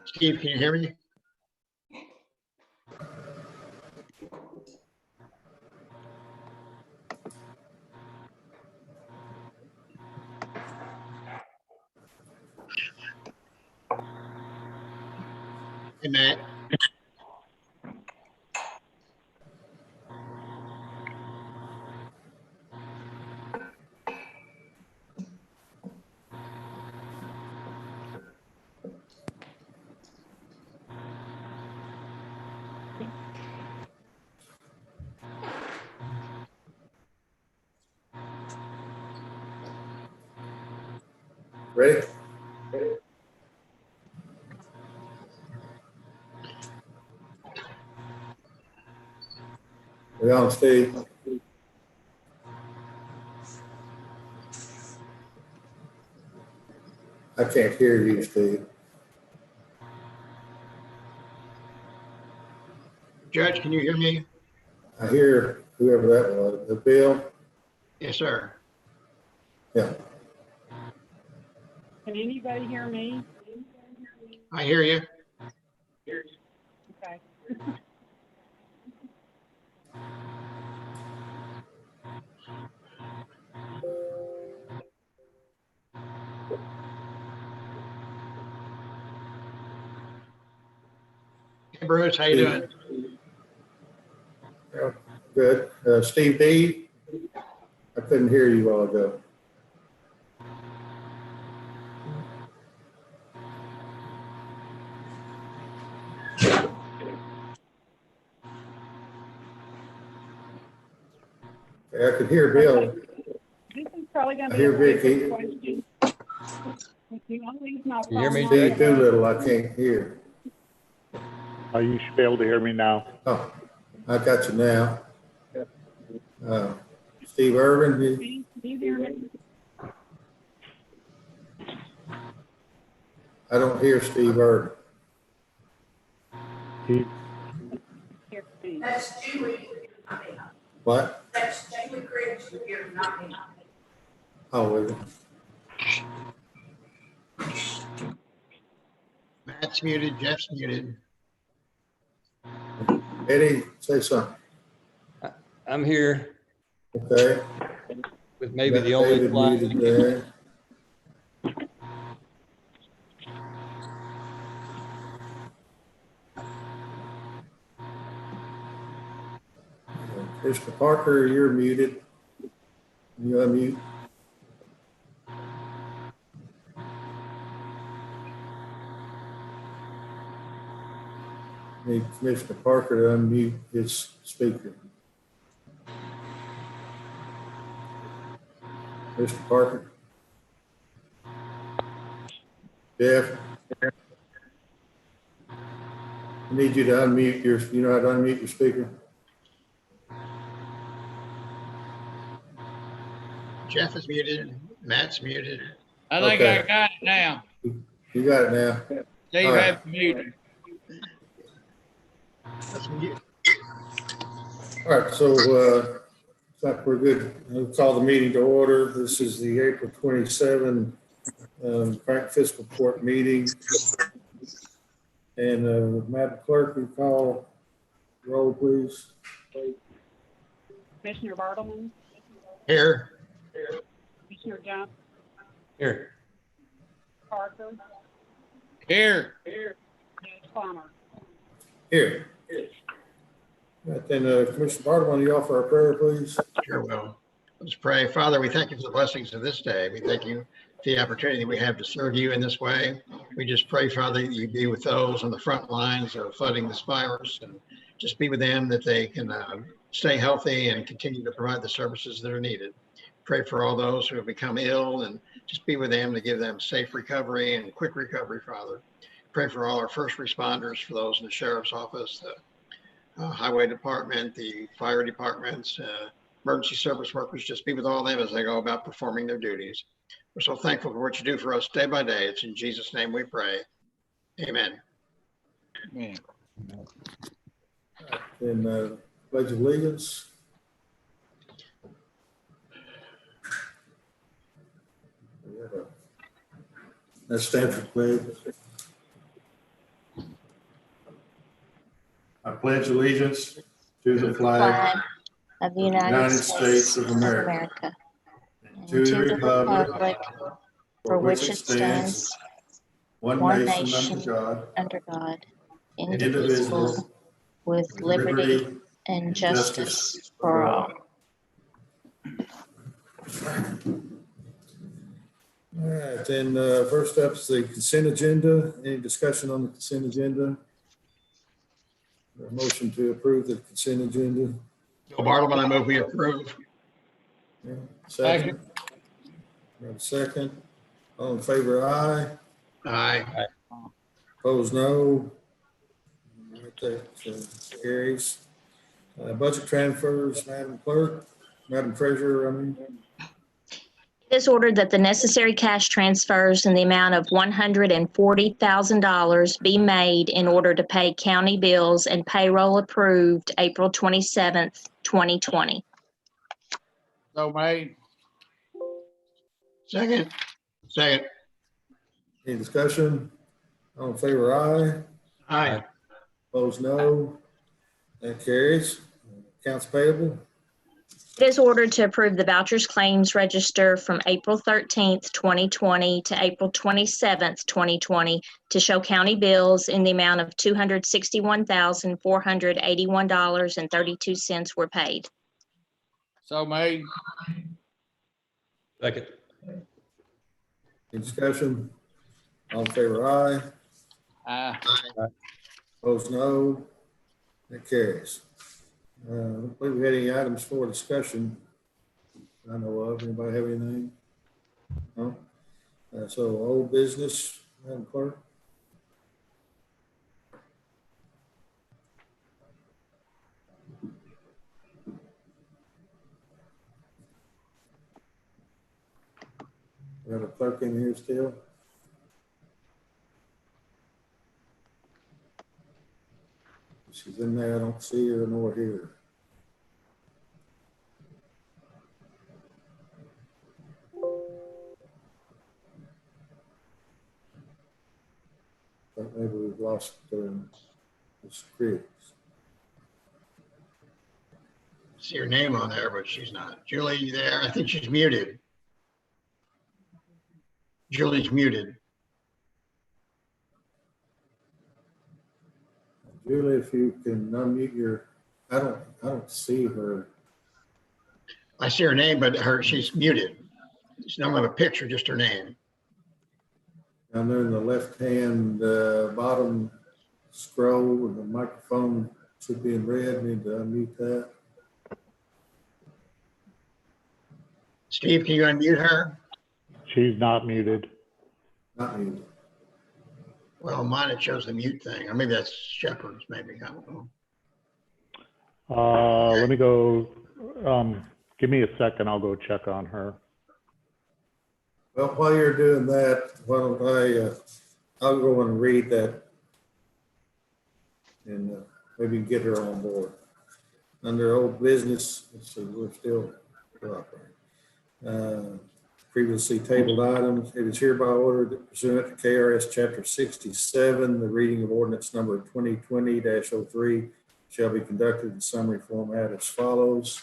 Steve, can you hear me? Hey, Matt. Ready? We on, Steve? I can't hear you, Steve. Judge, can you hear me? I hear whoever that was. The Bill? Yes, sir. Yeah. Can anybody hear me? I hear you. Okay. Hey, Bruce, how you doing? Yeah, good. Steve D? I couldn't hear you a while ago. I could hear Bill. This is probably going I to be hear a really Vicky. good question. If you want to leave my You hear me, phone Steve on, Doolittle, I can't hear. You should be able to hear me now. Oh, I got you now. Steve Irvin, Can you hear me? I don't hear Steve Irvin. He, Hear me. That's Julie, not me. What? That's Julie Griggs here, not me. Oh, is it? Matt's muted, Jeff's muted. Eddie, say something. I'm here Okay. with maybe Got the only David flag. muted there. Mr. Parker, you're muted. Can you unmute? Need Commissioner Parker to unmute his speaker. Mr. Parker? Jeff? I need you to unmute you know how to unmute your speaker? Jeff is muted. Matt's muted. I think Okay. I got it now. You got it now. Steve All right. had muted. Let's mute. All right, so looks like we're good. We'll call the meeting to order. This is the April 27 McCracken Fiscal Court meeting. And Madam Clerk, we call roll, please. Commissioner Bartleman, Here. Commissioner Johnson, Here. Parker, Here. Judge Palmer. Here. Right, then Commissioner Bartleman, you offer a prayer, please. Sure will. Let's pray. Father, we thank you for the blessings of this day. We thank you for the opportunity we have to serve you in this way. We just pray, Father, that you be with those on the front lines of fighting this virus, and just be with them that they can stay healthy and continue to provide the services that are needed. Pray for all those who have become ill, and just be with them to give them safe recovery and quick recovery, Father. Pray for all our first responders, for those in the sheriff's office, the highway department, the fire departments, emergency service workers. Just be with all of them as they go about performing their duties. We're so thankful for what you do for us day by day. It's in Jesus' name we pray. Amen. Man. And pledge of allegiance. Let's stand for pledge. I pledge allegiance to the flag of the United States of America, and to the republic for which it stands, one nation under God, indivisible, indivisible, with liberty and justice for all. All right, then first up is the consent agenda. Any discussion on the consent agenda? A motion to approve the consent agenda. Bill Bartleman, I move we approve. Yeah, second. We have a second. All in favor, aye. Aye. Opposed, no. All right, that carries. Budget transfers, Madam Clerk, Madam Treasurer, I mean. It is ordered that the necessary cash transfers in the amount of $140,000 be made in order to pay county bills and payroll approved April 27th, 2020. So made. Second. Second. Any discussion? All in favor, aye. Aye. Opposed, no. That carries. Accounts payable. It is ordered to approve the vouchers claims register from April 13th, 2020 to April 27th, 2020 to show county bills in the amount of $261,481.32 were paid. So made. Second. Any discussion? All in favor, aye. Aye. Opposed, no. That carries. I don't believe we had any items for discussion I know of. Anybody have anything? No? So old business, Madam Clerk? We have a clerk in here still? She's in there. I don't see her nor hear her. But maybe we've lost the script. See her name on there, but she's not. Julie, you there? I think she's muted. Julie's muted. Julie, if you can unmute your, I don't see her. I see her name, but she's muted. She's not on a picture, just her name. Down there in the left-hand bottom scroll, the microphone should be in red. Need to unmute that. Steve, can you unmute her? She's not muted. Not muted. Well, mine, it shows the mute thing. Or maybe that's Shepherd's, maybe. I don't know. Let me go, give me a second. I'll go check on her. Well, while you're doing that, why don't I'll go and read that and maybe get her on board. Under old business, let's see, we're still operating. Previously tabled items, it is hereby ordered that pursuant to KRS Chapter 67, the reading of ordinance number 2020-03 shall be conducted in summary format as follows.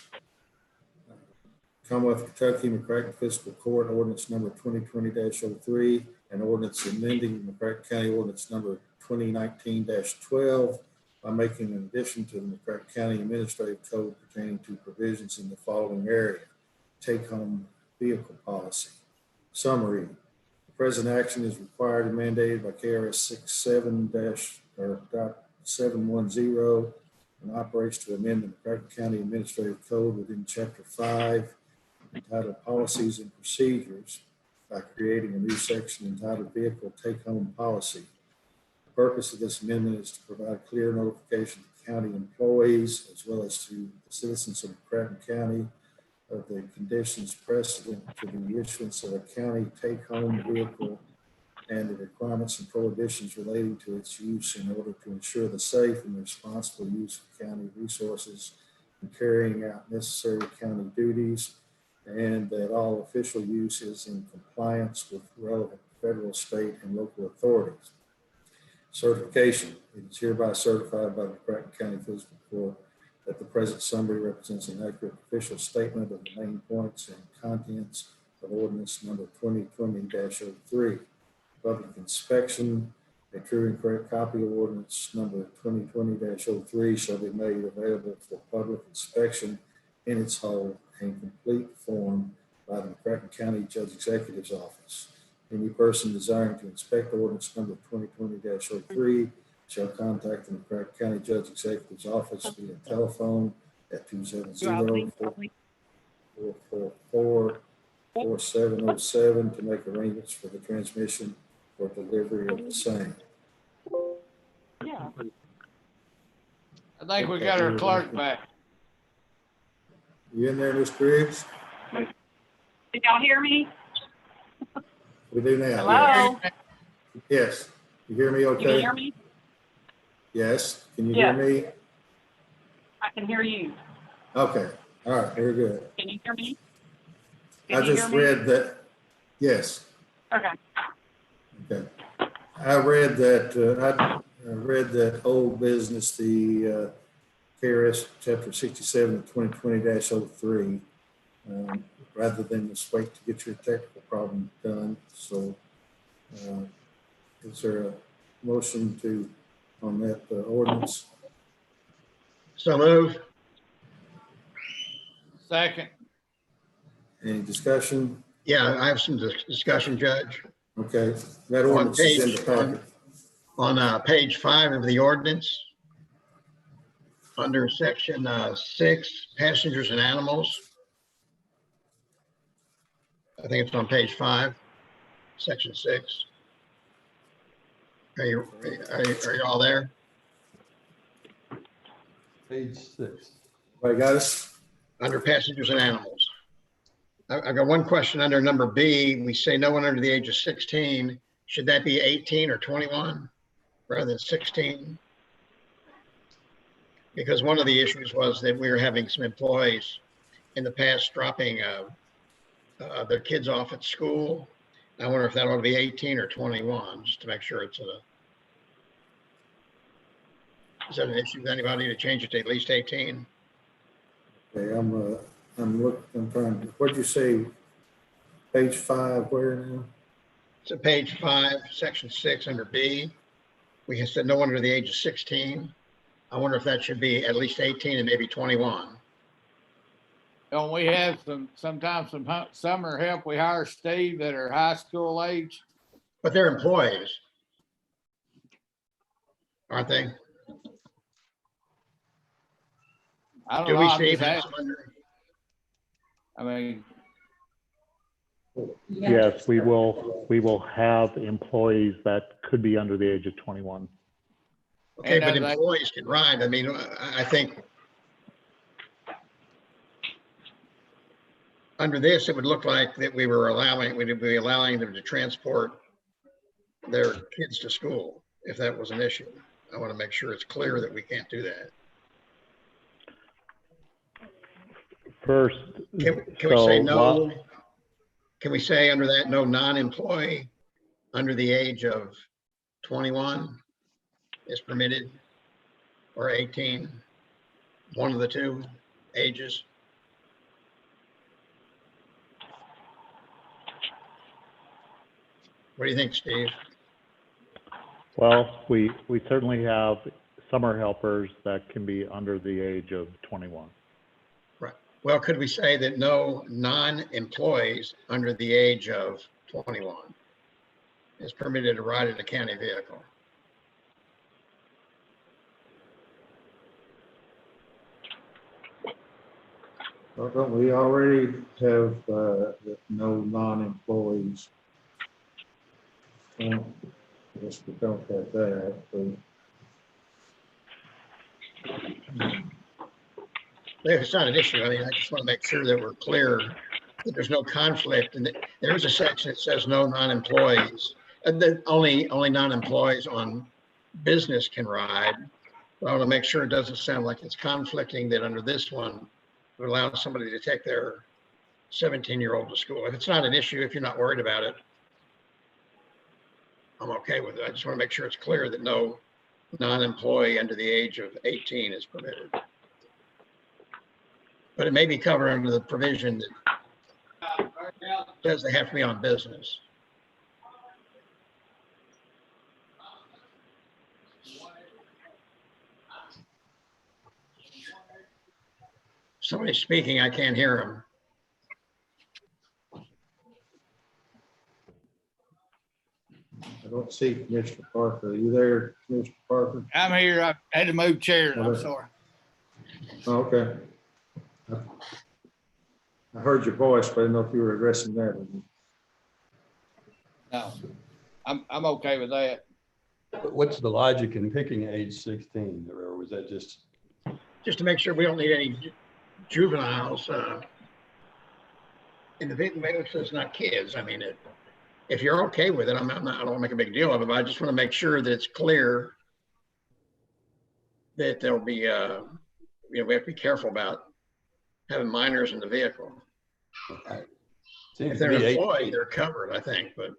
Commonwealth of Kentucky, McCracken Fiscal Court, ordinance number 2020-03, and ordinance amending McCracken County ordinance number 2019-12 by making an addition to the McCracken County Administrative Code pertaining to provisions in the following area. Take-home vehicle policy. Summary. The present action is required and mandated by KRS 67-710 and operates to amend the McCracken County Administrative Code within Chapter 5 entitled Policies and Procedures by creating a new section entitled Vehicle Take-Home Policy. The purpose of this amendment is to provide clear notification to county employees as well as to the citizens of McCracken County of the conditions precedent to the issuance of a county take-home vehicle and the requirements and prohibitions relating to its use in order to ensure the safe and responsible use of county resources and carrying out necessary county duties, and that all official use is in compliance with relevant federal, state, and local authorities. Certification. It is hereby certified by the McCracken County Fiscal Court that the present summary represents an accurate official statement of the main points and contents of ordinance number 2020-03. Public inspection. A true and correct copy of ordinance number 2020-03 shall be made available for public inspection in its whole and complete form by the McCracken County Judge Executive's Office. Any person desiring to inspect ordinance number 2020-03 shall contact the McCracken County Judge Executive's Office via telephone at 270-444-4707 to make arrangements for the transmission or delivery of the same. Yeah. I think we got our clerk back. You in there, Ms. Briggs? Can y'all hear me? We do now. Hello? Yes. You hear me You okay? can hear me? Yes. Can you Yeah. hear me? I can hear you. Okay. All right. Very good. Can you hear me? I Can you just hear me? read that. Yes. Okay. Okay. I read that, I read that old business, the KRS chapter 67 of 2020-03, rather than just wait to get your technical problem done. So is there a motion on that ordinance? So move. Second. Any discussion? Yeah, I have some discussion, Judge. Okay, that ordinance is in the packet. On page 5 of the ordinance, under section 6, passengers and animals. I think it's on page 5, section 6. Are you all there? Page 6. Everybody got us? Under passengers and animals. I got one question under number B. We say no one under the age of 16. Should that be 18 or 21 rather than 16? Because one of the issues was that we were having some employees in the past dropping their kids off at school. I wonder if that ought to be 18 or 21, just to make sure it's is that an issue with anybody to change it to at least 18? Okay, I'm trying to, what'd you say? Page 5, where now? So page 5, section 6 under B, we have said no one under the age of 16. I wonder if that should be at least 18 and maybe 21. Don't we have sometimes some summer help? We hire Steve that are high school age. But they're employees, aren't they? I don't Do know. we I'm see just them asking. under? I mean, Yes, we will have employees that could be under the age of 21. Okay, but And, employees can ride. I mean, I think under this, it would look like that we'd be allowing them to transport their kids to school if that was an issue. I want to make sure it's clear that we can't do that. First, Can we say no? Can we say under that, no non-employee under the age of 21 is permitted, or 18, one of the two ages? What do you think, Steve? Well, we certainly have summer helpers that can be under the age of 21. Right. Well, could we say that no non-employees under the age of 21 is permitted to ride in a county vehicle? Well, don't we already have no non-employees? I guess we don't have that, but It's not an issue. I mean, I just want to make sure that we're clear that there's no conflict. And there is a section that says no non-employees, That only non-employees on business can ride. But I want to make sure it doesn't sound like it's conflicting that under this one would allow somebody to take their 17-year-old to school. If it's not an issue, if you're not worried about it, I'm okay with it. I just want to make sure it's clear that no non-employee under the age of 18 is permitted. But it may be covered under the provision that says they have to be on business. Somebody's speaking, I can't hear him. I don't see Commissioner Parker. Are you there, Commissioner Parker? I'm here. I had to move chairs. I'm Okay. sorry. Oh, okay. I heard your voice, but I didn't know if you were addressing that. No, I'm okay with that. What's the logic in picking age 16, or was that just? Just to make sure we don't need any juveniles in the vehicle. Maybe it's not kids. I mean, if you're okay with it, I don't want to make a big deal of it, but I just want to make sure that it's clear that there'll be, we have to be careful about having minors in the vehicle. Seems If to they're be employed, they're covered, I think, but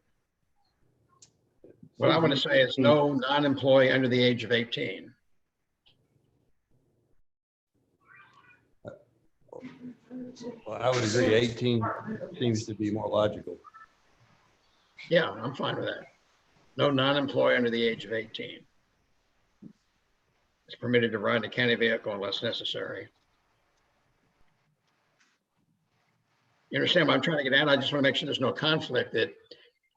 what I want to say is no non-employee under the age of 18. Well, I would agree. 18 seems to be more logical. Yeah, I'm fine with that. No non-employee under the age of 18 is permitted to ride a county vehicle unless necessary. You understand what I'm trying to get at? I just want to make sure there's no conflict that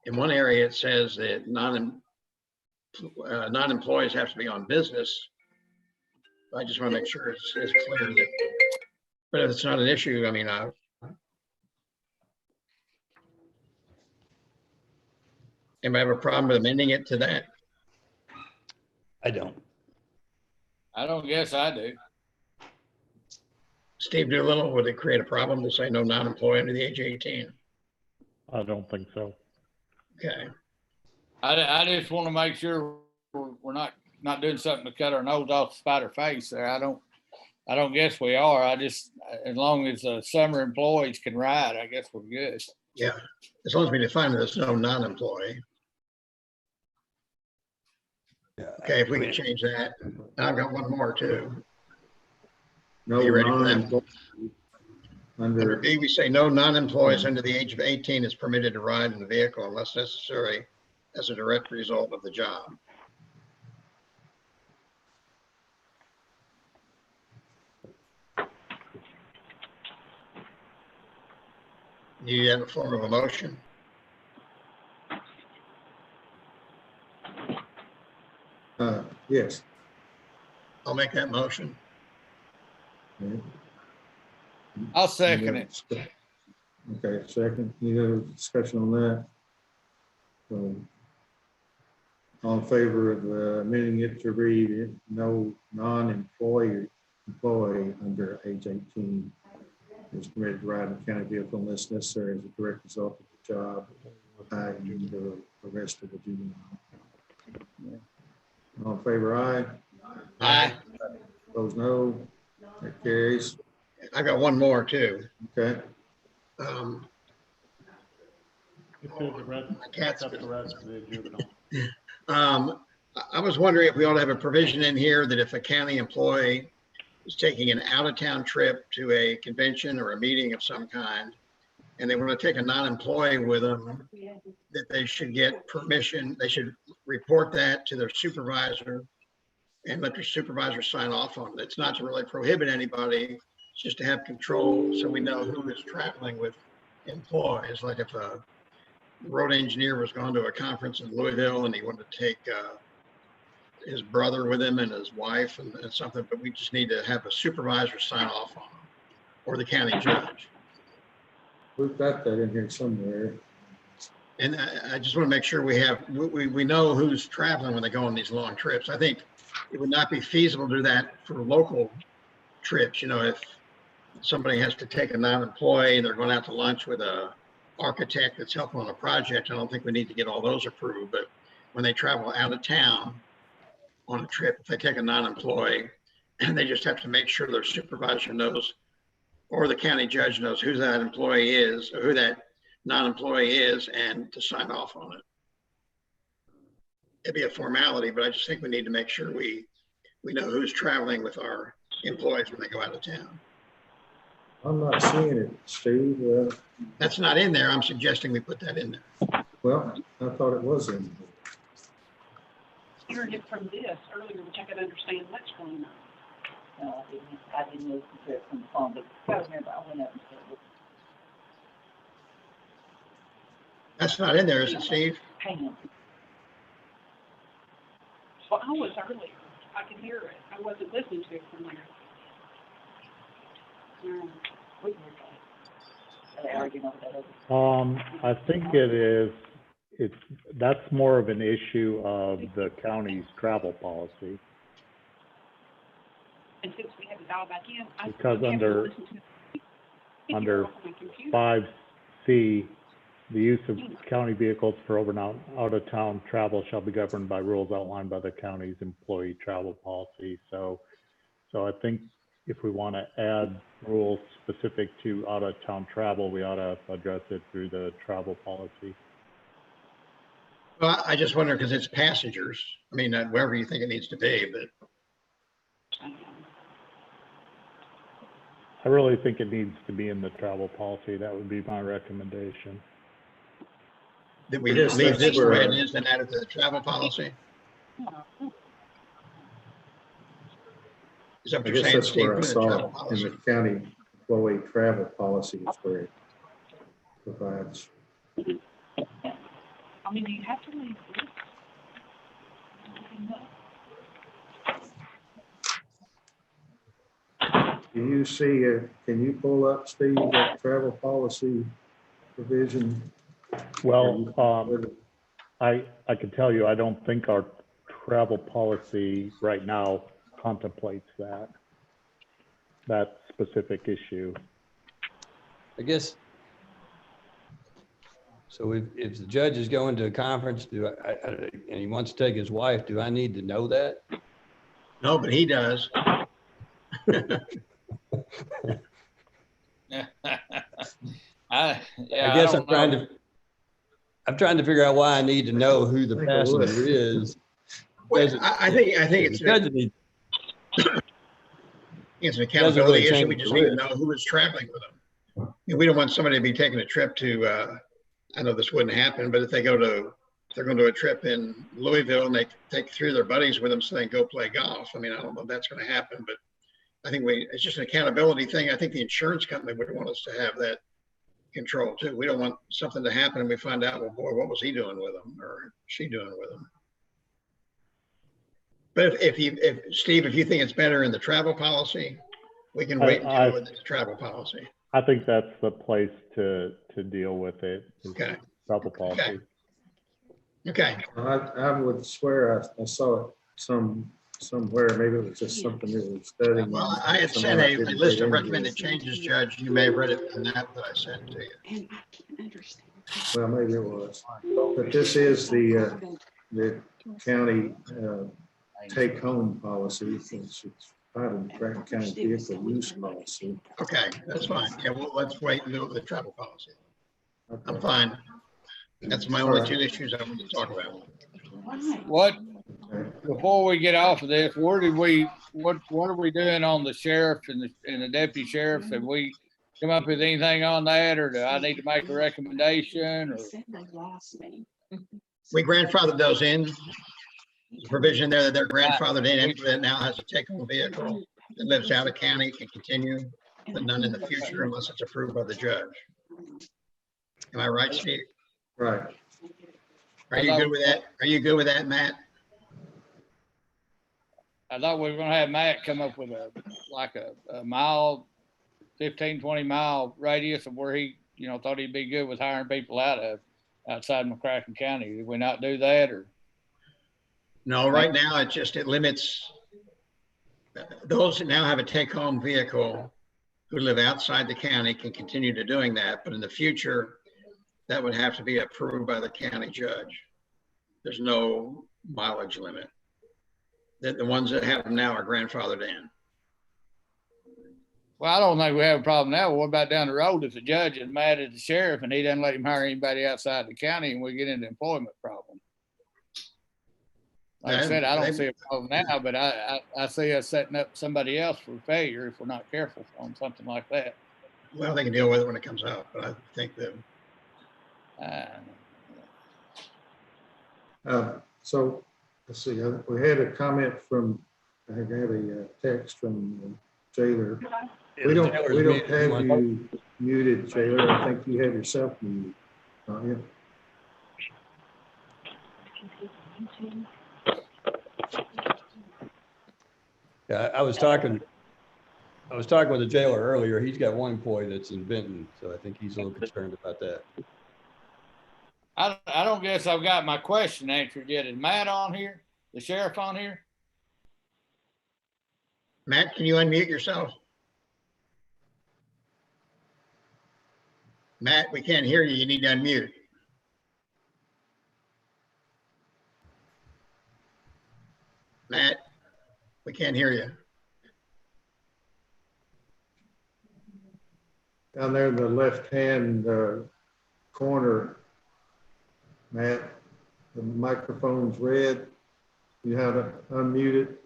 in one area it says that non-employees have to be on business. I just want to make sure it's clear that, but if it's not an issue, I mean, anybody have a problem with amending it to that? I don't. I don't guess I do. Steve Doolittle, would it create a problem to say no non-employee under the age of 18? I don't think so. Okay. I just want to make sure we're not doing something to cut our nose off the spider face there. I don't guess we are. I just, as long as summer employees can ride, I guess we're good. Yeah, as long as we define there's no non-employee. Yeah. Okay, if we can change that. I've got one more too. No, Are you ready for that? non-employee Under under, B, we say no non-employees under the age of 18 is permitted to ride in the vehicle unless necessary as a direct result of the job. You have a form of a motion? yes. I'll make that motion. Okay. I'll second it. Okay, second, any other discussion on that? All in favor of amending it to read no non-employee under age 18 is permitted to ride in a county vehicle unless necessary as a direct result of the job, and the rest of the juvenile. All in favor, aye. Aye. Opposed, no. That carries. I got one more too. Okay. My cat's Except the rest of the juvenile. I was wondering if we ought to have a provision in here that if a county employee is taking an out-of-town trip to a convention or a meeting of some kind, and they want to take a non-employee with them, that they should get permission. They should report that to their supervisor and let their supervisor sign off on it. It's not to really prohibit anybody, it's just to have control so we know who is traveling with employees. Like if a road engineer was going to a conference in Louisville and he wanted to take his brother with him and his wife and something, but we just need to have a supervisor sign off on them or the county judge. We've got that in here somewhere. And I just want to make sure we know who's traveling when they go on these long trips. I think it would not be feasible to do that for local trips. You know, if somebody has to take a non-employee and they're going out to lunch with a architect that's helping on a project, I don't think we need to get all those approved, but when they travel out of town on a trip, if they take a non-employee, and they just have to make sure their supervisor knows, or the county judge knows who that employee is, or who that non-employee is, and to sign off on it. It'd be a formality, but I just think we need to make sure we know who's traveling with our employees when they go out of town. I'm not seeing it, Steve. That's not in there. I'm suggesting we put that in there. Well, I thought it was in. Hearing it from this earlier, which I could understand what's going on. No, I didn't know it from the phone, but I remember I went up and said, well, That's not in there, is it, Steve? Pam. Well, I was earlier. I could hear it. I wasn't listening to it from there. We can Are they arguing over that other? I think it is, that's more of an issue of the county's travel policy. And since we had to dial back in, I Because kept under listening to it. under On my computer. 5C, the use of county vehicles for over and out of town travel shall be governed by rules outlined by the county's employee travel policy. So I think if we want to add rules specific to out of town travel, we ought to address it through the travel policy. Well, I just wonder, because it's passengers. I mean, wherever you think it needs to be, but I really think it needs to be in the travel policy. That would be my recommendation. that we Yes, leave that's this the where- way it is and add it to the travel policy. Is that what I you're guess saying, that's Steve? where I Put it in the saw travel it in policy. the county employee travel policy is where it provides. I mean, do you have to leave this? Do you see, can you pull up, Steve, that travel policy provision? Well, I can tell you, I don't think our travel policy right now contemplates that specific issue. I guess. So if the judge is going to a conference, and he wants to take his wife, do I need to know that? No, but he does. I guess I'm trying to figure out why I need to know who the I think I would. passenger is. Well, I think it's The judge needs- it's an Doesn't really accountability issue. change We the just need to risk. know who is traveling with them. We don't want somebody to be taking a trip to, I know this wouldn't happen, but if they're going to a trip in Louisville and they take 3 of their buddies with them so they can go play golf. I mean, I don't know if that's going to happen, but I think it's just an accountability thing. I think the insurance company would want us to have that control too. We don't want something to happen and we find out, well, boy, what was he doing with them or she doing with them? But if Steve, if you think it's better in the travel policy, we can wait and deal with the travel policy. I think that's the place to deal with it. Is Okay. travel policy. Okay. I would swear I saw it somewhere, maybe it was just something that we studied. Well, I had sent a list of recommended changes, Judge. You may have read it in that I sent to you. And I can't understand. Well, maybe it was, but this is the county take-home policy. It's part of the McCracken County vehicle use policy. Okay, that's fine. Yeah, well, let's wait and do it with the travel policy. I'm fine. That's my only 2 issues I want to talk about. What, before we get off of this, what are we doing on the sheriff and the deputy sheriff? Have we come up with anything on that, or do I need to make a recommendation? Or Said they lost me. We grandfathered those in. The provision there that they're grandfathered in, anybody that now has a take-home vehicle that lives out of county can continue, but none in the future unless it's approved by the judge. Am I right, Steve? Right. Are you good with that? Are you good with that, Matt? I thought we were gonna have Matt come up with a mile, 15, 20 mile radius of where he, thought he'd be good with hiring people outside McCracken County. Did we not do that, or? No, right now it limits those that now have a take-home vehicle who live outside the county can continue to doing that. But in the future, that would have to be approved by the county judge. There's no mileage limit. The ones that have them now are grandfathered in. Well, I don't think we have a problem now. What about down the road if the judge is mad at the sheriff and he doesn't let him hire anybody outside the county and we get into employment problem? Like I said, I don't see a problem now, but I see us setting up somebody else for failure if we're not careful on something like that. Well, they can deal with it when it comes out, but I think that. So let's see, we had a comment from, I had a text from the jailer. We don't have you muted, jailer. I think you have yourself muted. Yeah. Yeah, I was talking with the jailer earlier. He's got one employee that's in Benton, so I think he's a little concerned about that. I don't guess I've got my question answered yet. Is Matt on here? The sheriff on here? Matt, can you unmute yourself? Matt, we can't hear you. You need to unmute. Matt, we can't hear you. Down there in the left-hand corner, Matt, the microphone's red. You have to unmute it.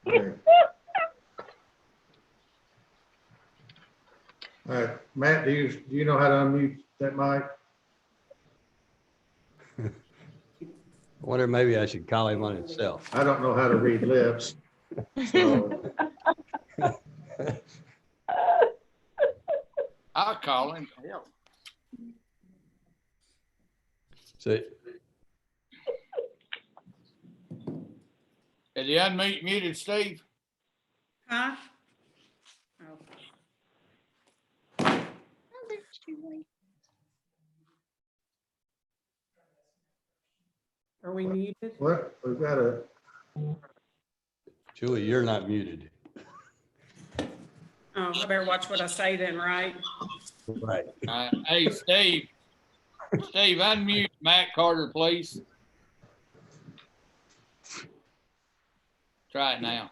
Okay. All right, Matt, do you know how to unmute that mic? I wonder maybe I should call him on himself. I don't know how to read lips. So. I'll call him. Hell. So, Is he unmuted, Steve? Huh? Are we muted? What? We've got a. Oh, Julie, you're not muted. I better watch what I say then, right? Right. Hey, Steve, unmute Matt Carter, please. Try it now.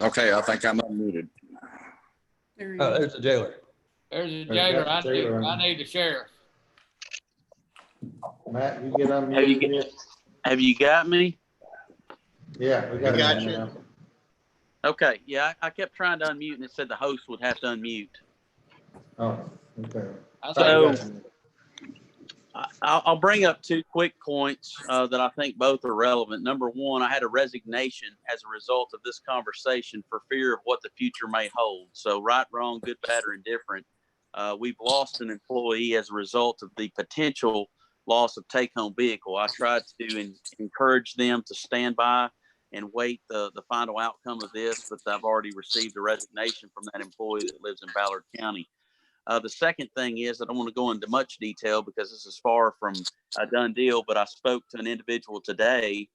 Okay, I think I'm unmuted. There Oh, there's the jailer. There's a jailer. I need the sheriff. Matt, you get unmuted. Have you got me? Yeah, we got you. Okay, yeah, I kept trying to unmute and it said the host would have to unmute. Oh, okay. So I'll bring up 2 quick points that I think both are relevant. Number one, I had a resignation as a result of this conversation for fear of what the future may hold. So right, wrong, good, bad, or indifferent. We've lost an employee as a result of the potential loss of take-home vehicle. I tried to encourage them to stand by and wait the final outcome of this, but I've already received a resignation from that employee that lives in Ballard County. The second thing is, I don't want to go into much detail because this is far from a done deal, but I spoke to an individual today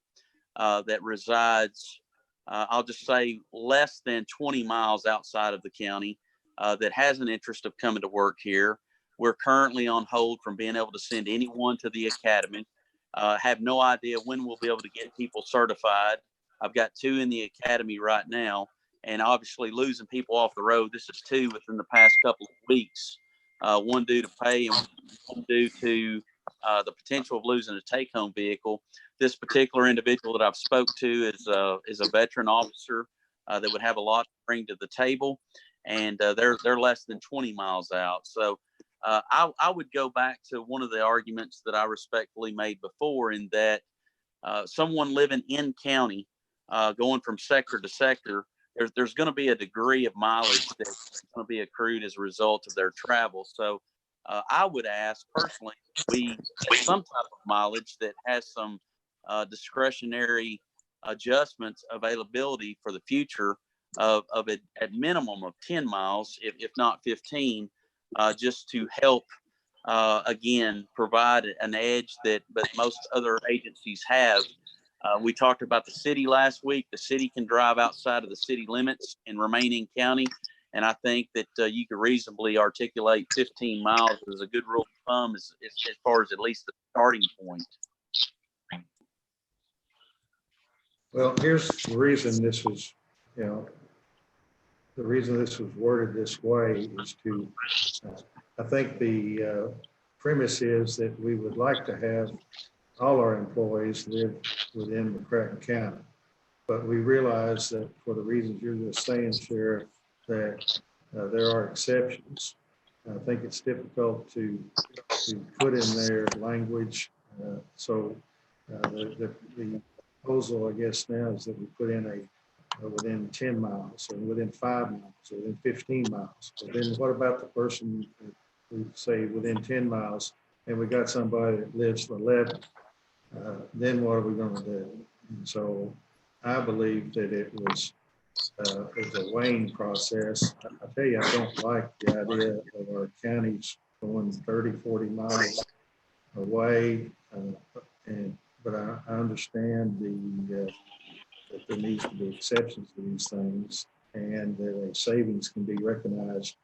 that resides, I'll just say, less than 20 miles outside of the county that has an interest of coming to work here. We're currently on hold from being able to send anyone to the academy. Have no idea when we'll be able to get people certified. I've got 2 in the academy right now. And obviously losing people off the road, this is 2 within the past couple of weeks, one due to pay and one due to the potential of losing a take-home vehicle. This particular individual that I've spoke to is a veteran officer that would have a lot to bring to the table, and they're less than 20 miles out. So I would go back to one of the arguments that I respectfully made before, in that someone living in county, going from sector to sector, there's going to be a degree of mileage that's going to be accrued as a result of their travel. So I would ask personally, we some type of mileage that has some discretionary adjustments availability for the future of it at minimum of 10 miles, if not 15, just to help again provide an edge that but most other agencies have. We talked about the city last week. The city can drive outside of the city limits and remain in county. And I think that you could reasonably articulate 15 miles as a good rule of thumb as far as at least the starting point. Well, here's the reason this was, the reason this was worded this way is to, I think the premise is that we would like to have all our employees live within McCracken County. But we realize that for the reasons you're just saying, Sheriff, that there are exceptions. I think it's difficult to put in their language. So the proposal, I guess, now is that we put in within 10 miles, or within 5 miles, or within 15 miles. But then what about the person who say within 10 miles, and we got somebody that lives for 11? Then what are we going to do? And so I believe that it was a weighing process. I tell you, I don't like the idea of our counties going 30, 40 miles away. But I understand that there needs to be exceptions to these things, and that a savings can be recognized,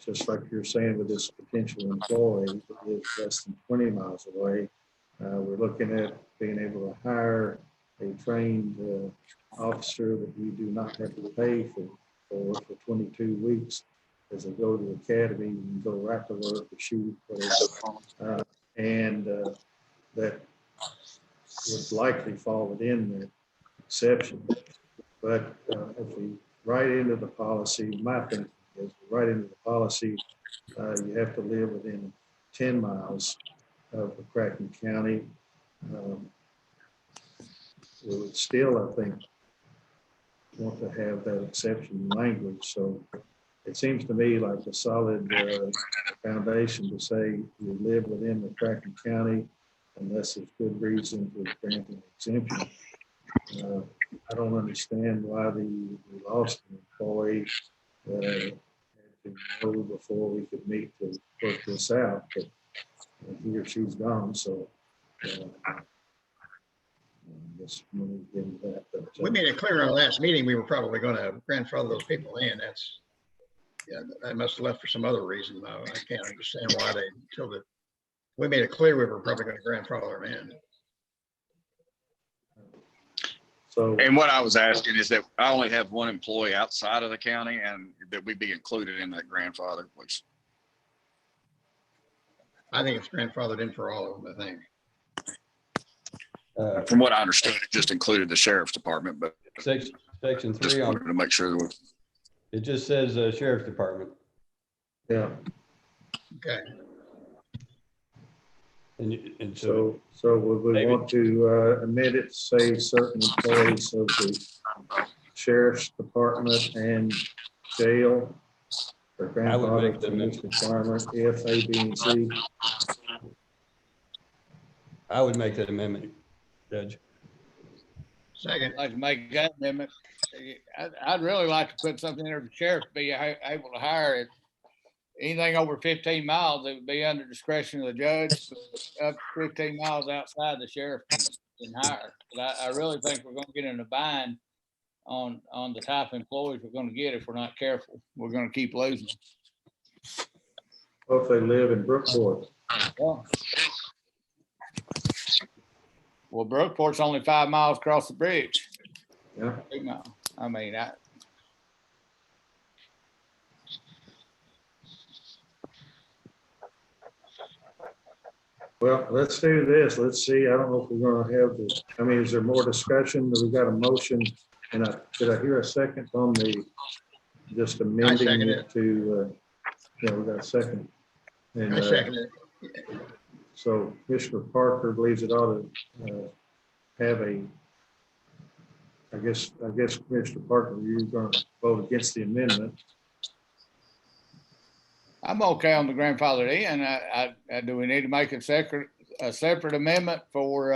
just like you're saying with this potential employee that lives less than 20 miles away. We're looking at being able to hire a trained officer that we do not have to pay for 22 weeks as they go to the academy and go right to work or shoot, whatever. And that would likely fall within that exception. But if we write into the policy, my thinking is write into the policy, you have to live within 10 miles of McCracken County. We would still, I think, want to have that exception language. So it seems to me like a solid foundation to say we live within McCracken County unless there's good reason for granting an exemption. I don't understand why we lost an employee had to know before we could meet to work this out, but he or she's gone, so I guess we'll get into that. But, we made it clear in our last meeting we were probably going to grandfather those people in. I must have left for some other reason, though. I can't understand why we made it clear we were probably going to grandfather them in. So, And what I was asking is that I only have one employee outside of the county, and that we be included in that grandfather, please. I think it's grandfathered in for all of them, I think. From what I understood, it just included the sheriff's department, but Section just 3 wanted to make sure that it just says sheriff's department. yeah. Okay. And So would we want to amend it to say certain employees of the sheriff's department and jail or grandfather to this requirement if A, B, and C? I would make that amendment, Judge. Second. I'd like to make that amendment. I'd really like to put something in there for the sheriff to be able to hire it. Anything over 15 miles, it would be under discretion of the judge. Up to 15 miles outside, the sheriff can hire. But I really think we're going to get in a bind on the type of employees we're going to get if we're not careful. We're going to keep losing. Well, if they live in Brookport. Well, Brookport's only 5 miles across the bridge. Yeah. 8 miles. I mean, Well, let's do this. Let's see. I don't know if we're going to have this. I mean, is there more discussion? We got a motion, and did I hear a second on just amending it to? Yeah, we got a second. And, I second it. So Commissioner Parker believes it ought to have a I guess Commissioner Parker, you're going to vote against the amendment. I'm okay on the grandfathered in. Do we need to make a separate amendment for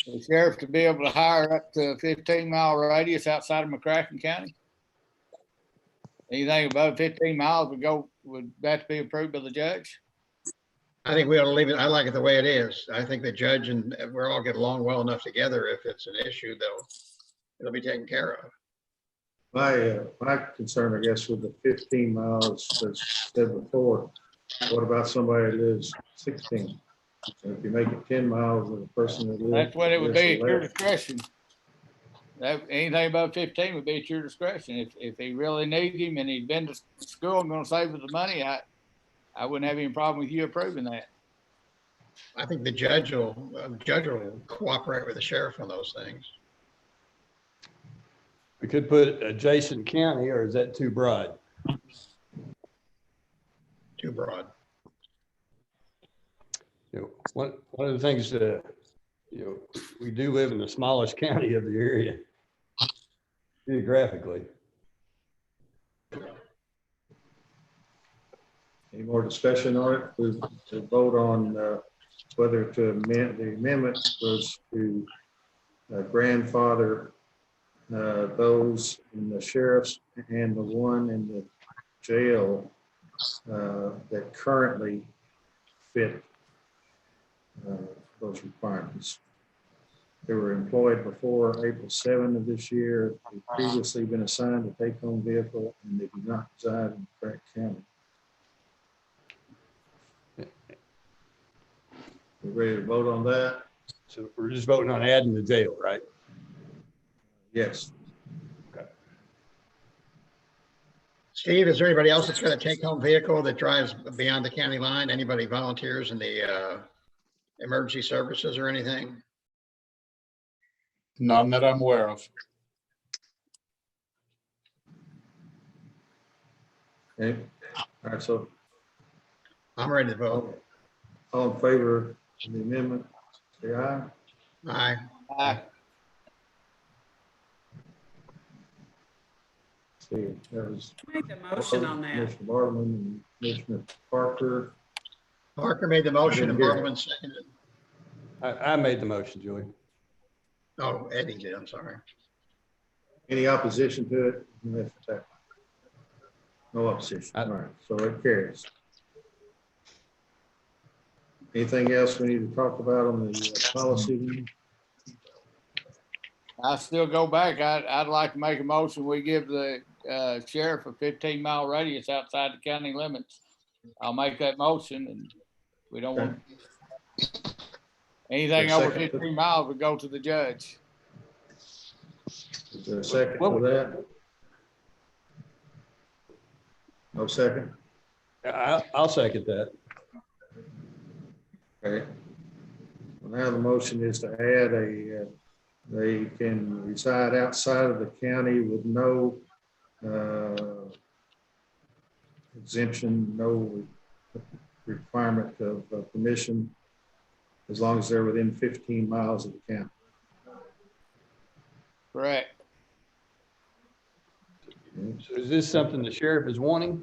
the sheriff to be able to hire up to a 15-mile radius outside of McCracken County? Anything above 15 miles would that to be approved by the judge? I think we ought to leave it. I like it the way it is. I think the judge and we're all get along well enough together. If it's an issue, it'll be taken care of. My concern, I guess, with the 15 miles, as said before, what about somebody that lives 16? So if you make it 10 miles with a person that lives. That's what it would be at your 11. discretion. Anything above 15 would be at your discretion. If he really needs him and he's been to school and gonna save us the money, I wouldn't have any problem with you approving that. I think the judge will cooperate with the sheriff on those things. We could put adjacent county, or is that too broad? Too broad. You know, one of the things that, you know, we do live in the smallest county of the area geographically. Any more discussion on it? To vote on whether to amend, the amendment was to grandfather those in the sheriff's and the one in the jail that currently fit those requirements. They were employed before April 7 of this year. They've previously been assigned a take-home vehicle, and they do not reside in McCracken County. We ready to vote on that? So we're just voting on adding the jail, right? Yes. Okay. Steve, is there anybody else that's got a take-home vehicle that drives beyond the county line? Anybody volunteers in the emergency services or anything? None that I'm aware of. Okay. All right. So I'm ready to vote. all in favor of the amendment, say aye. Aye. Aye. See, that was Make the motion on that. Commissioner Bartman and Commissioner Parker. Parker made the motion and Didn't hear it. Bartman seconded. I made the motion, Julie. Oh, Eddie did, I'm sorry. Any opposition to it? No opposition. All right, so it carries. Anything else we need to talk about on the policy? I still go back. I'd like to make a motion. We give the sheriff a 15-mile radius outside the county limits. I'll make that motion, and we don't want anything over 15 miles would go to the judge. Is there a second for that? No second? I'll second that. Okay. Well, now the motion is to add they can reside outside of the county with no exemption, no requirement of permission, as long as they're within 15 miles of the county. Correct. So is this something the sheriff is wanting?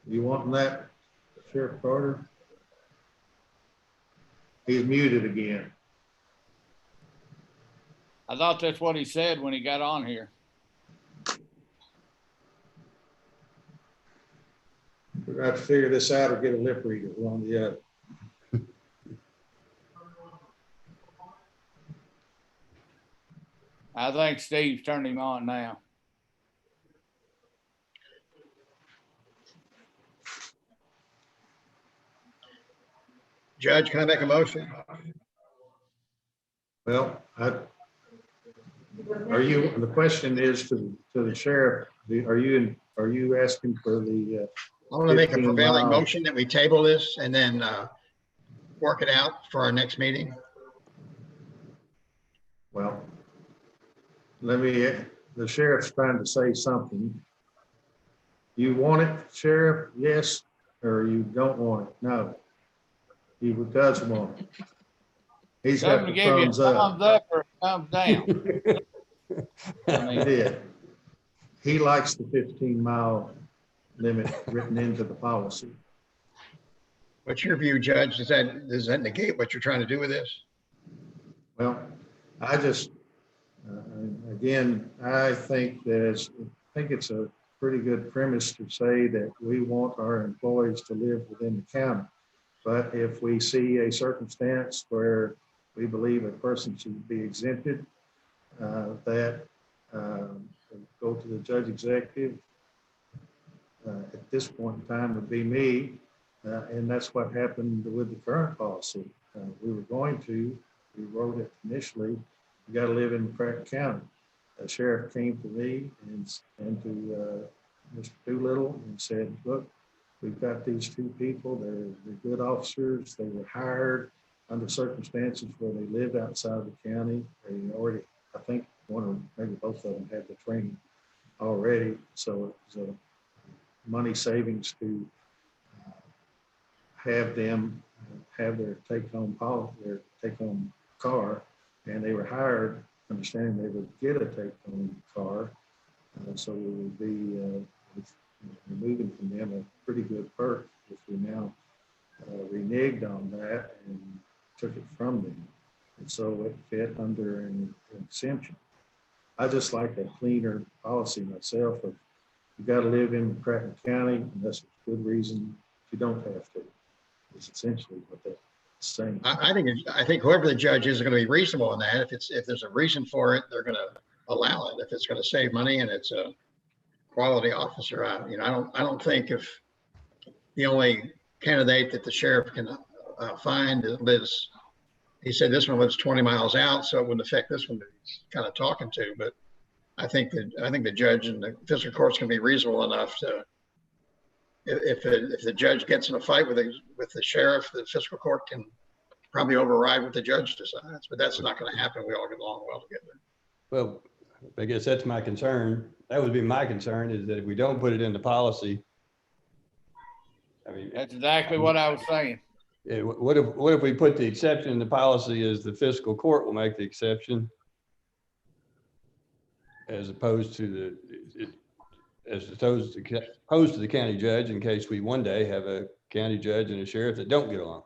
You wanting that, Sheriff Carter? He's muted again. I thought that's what he said when he got on here. We're going to have to figure this out or get a lip reader, one on the other. I think Steve's turned him on now. Judge, can I make a motion? Well, the question is to the sheriff, are you asking for the? I want to make a 15 prevailing mile? motion that we table this and then work it out for our next meeting. Well, the sheriff's trying to say something. You want it, Sheriff? Yes, or you don't want it? No. He does want it. He's Tell got him to the give you a thumbs up. thumbs up or a thumbs down. I He mean, did. He likes the 15-mile limit written into the policy. What's your view, Judge? Does that negate what you're trying to do with this? Well, I just, again, I think it's a pretty good premise to say that we want our employees to live within the county. But if we see a circumstance where we believe a person should be exempted, that go to the judge executive. At this point in time would be me, and that's what happened with the current policy. We wrote it initially, you got to live in McCracken County. The sheriff came to me and to Mr. Doolittle and said, look, we've got these two people, they're good officers, they were hired under circumstances where they lived outside of the county. They already, I think one or maybe both of them had the training already, so it was a money savings to have them have their take-home car, and they were hired understanding they would get a take-home car, so we would be removing from them a pretty good perk if we now reneged on that and took it from them, and so it fit under an exemption. I just like a cleaner policy myself of you got to live in McCracken County unless it's a good reason you don't have to. It's essentially what they're saying. I think whoever the judge is going to be reasonable in that. If there's a reason for it, they're going to allow it. If it's going to save money and it's a quality officer, I don't think if the only candidate that the sheriff can find lives, he said this one lives 20 miles out, so it wouldn't affect this one that he's kind of talking to. But I think the judge and the fiscal court's going to be reasonable enough to, if the judge gets in a fight with the sheriff, the fiscal court can probably override what the judge decides. But that's not going to happen. We all get along well together. Well, I guess that's my concern. That would be my concern, is that if we don't put it in the policy, I mean, that's exactly what I was saying. What if we put the exception in the policy as the fiscal court will make the exception, as opposed to the county judge, in case we one day have a county judge and a sheriff that don't get along?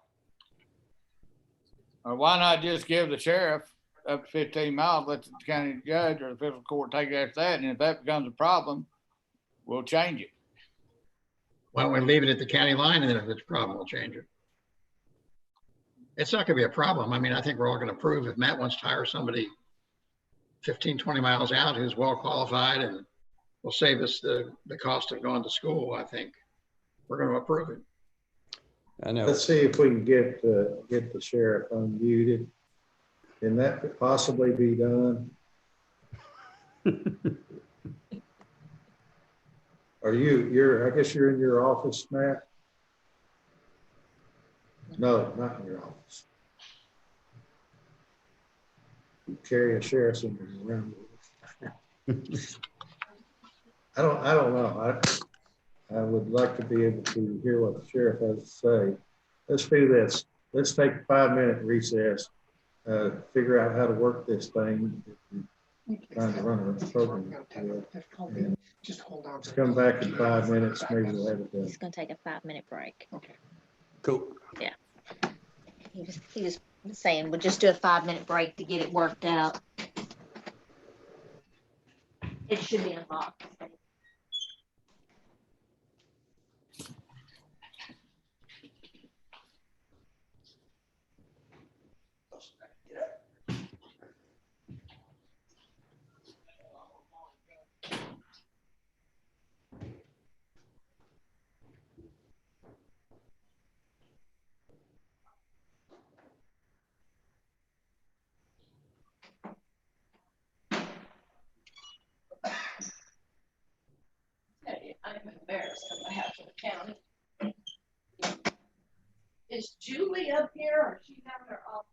Or why not just give the sheriff up to 15 miles, let the county judge or the fiscal court take it after that, and if that becomes a problem, we'll change it. Why don't we leave it at the county line, and then if it's a problem, we'll change it. It's not going to be a problem. I mean, I think we're all going to approve if Matt wants to hire somebody 15, 20 miles out who's well qualified and will save us the cost of going to school. I think we're going to approve it. I know. Let's see if we can get the sheriff unmuted. Can that possibly be done? I guess you're in your office, Matt? No, not in your office. You carry a sheriff's in around. I don't know. I would like to be able to hear what the sheriff has to say. Let's do this. Let's take a 5-minute recess, figure out how to work this thing. Trying to run a program. And Just hold on. let's come back in 5 minutes. Maybe we'll have it done. He's gonna take a 5-minute break. Okay. Cool. Yeah. He was saying, we'll just do a 5-minute break to get it worked out. It should be unlocked. I'm embarrassed because I have to the county. Is Julie up here or is she having her off?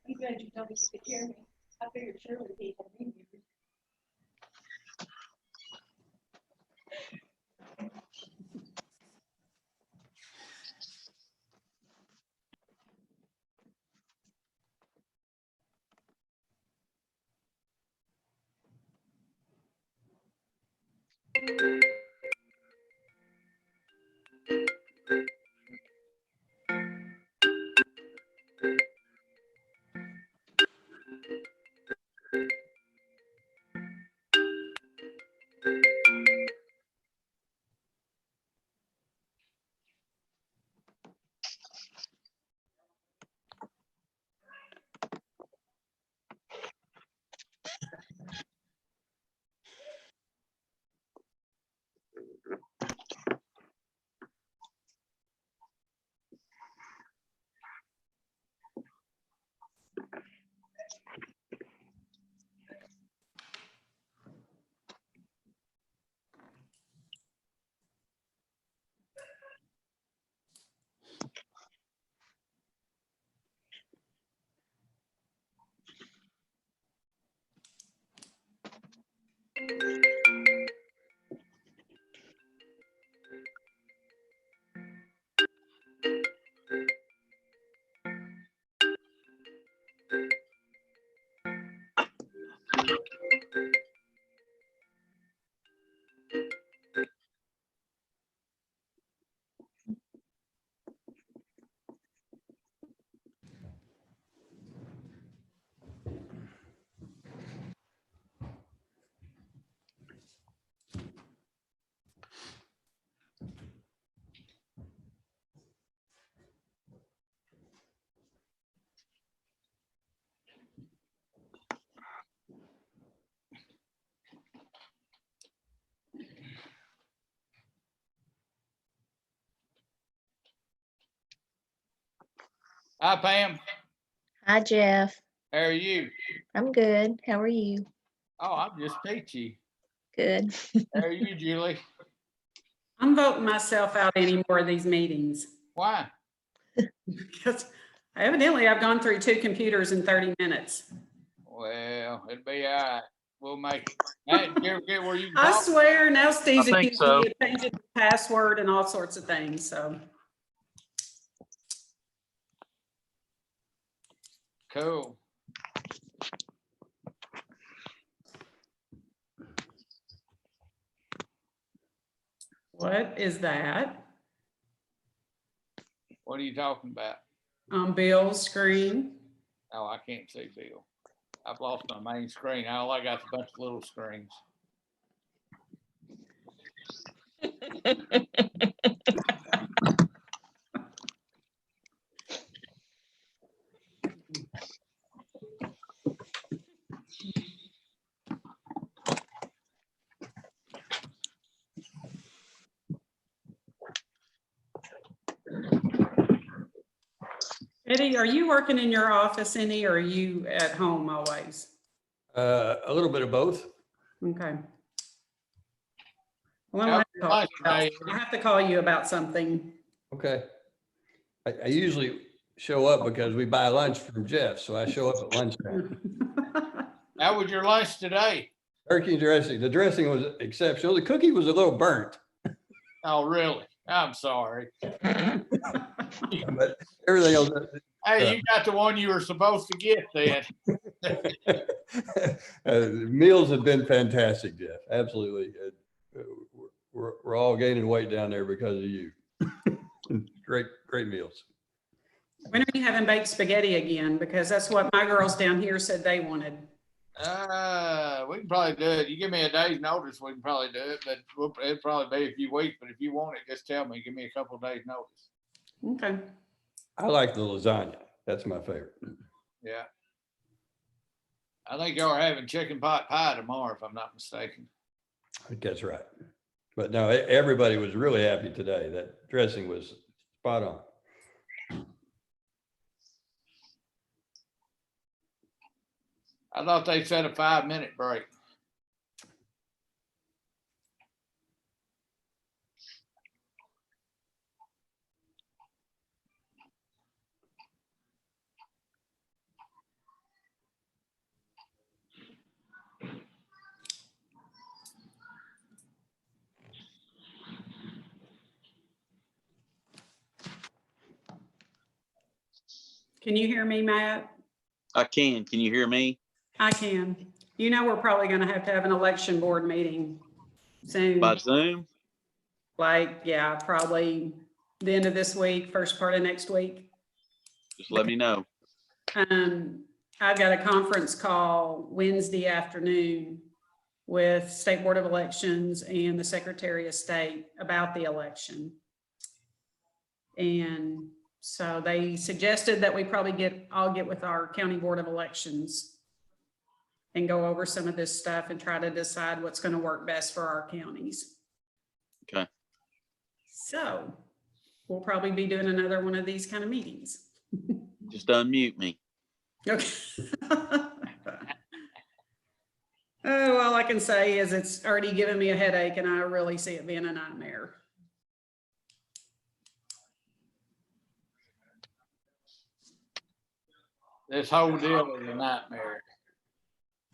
I'm glad you told me you could hear me. I figured surely people knew you. Hi, Pam. Hi, Jeff. How are you? I'm good. How are you? Oh, I'm just peachy. Good. How are you, Julie? I'm voting myself out any more of these meetings Why? because evidently I've gone through 2 computers in 30 minutes. Well, it'll be all right. We'll make it. Hey, did you ever get where you can I talk? swear now Steve's I think accusing so. me of changing the password and all sorts of things, so. Cool. What is that? What are you talking about? On Bill's screen? Oh, I can't see Bill. I've lost my main screen. All I got is a bunch of little screens. Eddie, are you working in your office any, or are you at home always? A little bit of both. Okay. Well, I'll have to call you about something. Okay. I usually show up because we buy lunch from Jeff, so I show up at lunchtime. How was your lunch today? Turkey and dressing. The dressing was exceptional. The cookie was a little burnt, Oh, really? I'm sorry. but everything else. Hey, you got the one you were supposed to get then. The meals have been fantastic, Jeff. Absolutely. We're all gaining weight down there because of you. Great meals. When are you having baked spaghetti again? Because that's what my girls down here said they wanted. We can probably do it. You give me a day's notice, we can probably do it, but it'll probably be a few weeks. But if you want it, just tell me. Give me a couple of days notice. Okay. I like the lasagna. That's my favorite. Yeah. I think y'all are having chicken pot pie tomorrow, if I'm not mistaken. I think that's right. But no, everybody was really happy today. That dressing was spot on. I thought they said a 5-minute break. Can you hear me, Matt? I can. Can you hear me? I can. You know, we're probably going to have an election board meeting soon. By Zoom? Like, yeah, probably the end of this week, first part of next week. Just let me know. I've got a conference call Wednesday afternoon with State Board of Elections and the Secretary of State about the election. And so they suggested that we probably I'll get with our County Board of Elections and go over some of this stuff and try to decide what's going to work best for our counties. Okay. So we'll probably be doing another one of these kind of meetings. Just unmute me. Okay. Oh, all I can say is it's already given me a headache and I really see it being a nightmare. This whole deal is a nightmare.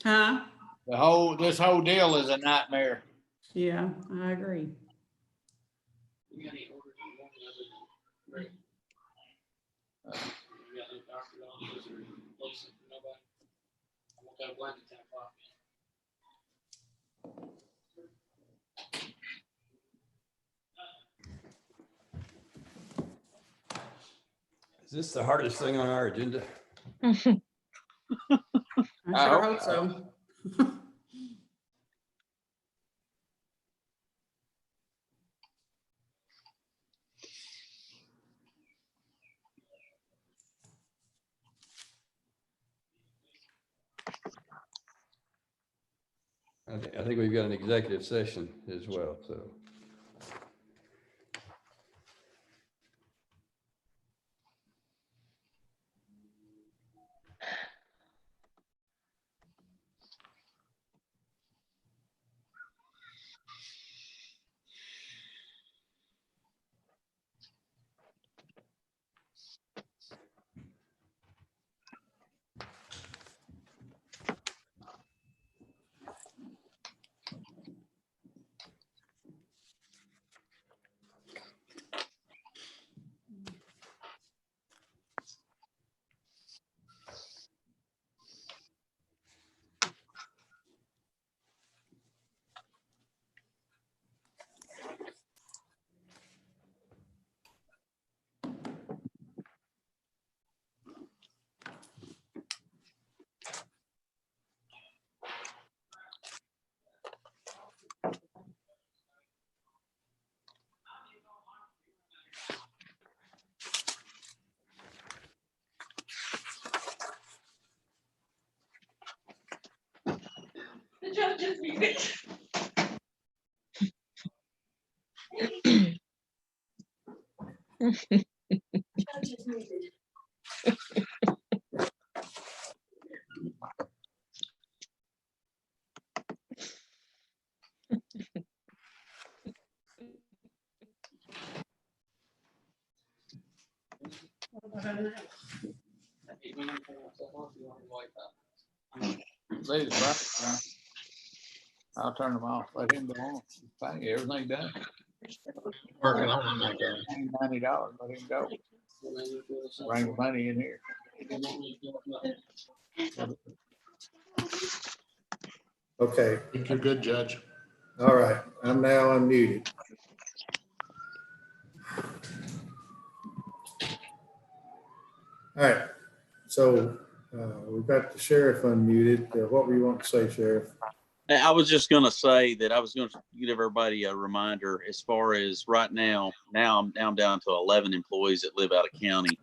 Huh? This whole deal is a nightmare. Yeah, I agree. Is this the hardest thing on our agenda? I sure hope so. I think we've got an executive session as well, so. The judge is muted. Judge is muted. Ladies, right? I'll turn them off. Let him go on. Thank you. Everything done. Working on them, I guess. $90. Let him go. Bring the money in here. Okay, Think you're good, Judge. all right, I'm now unmuted. All right, so We've got the sheriff unmuted. What were you want to say, Sheriff? I was just going to say that I was going to give everybody a reminder as far as right now. Now I'm down to 11 employees that live out of county.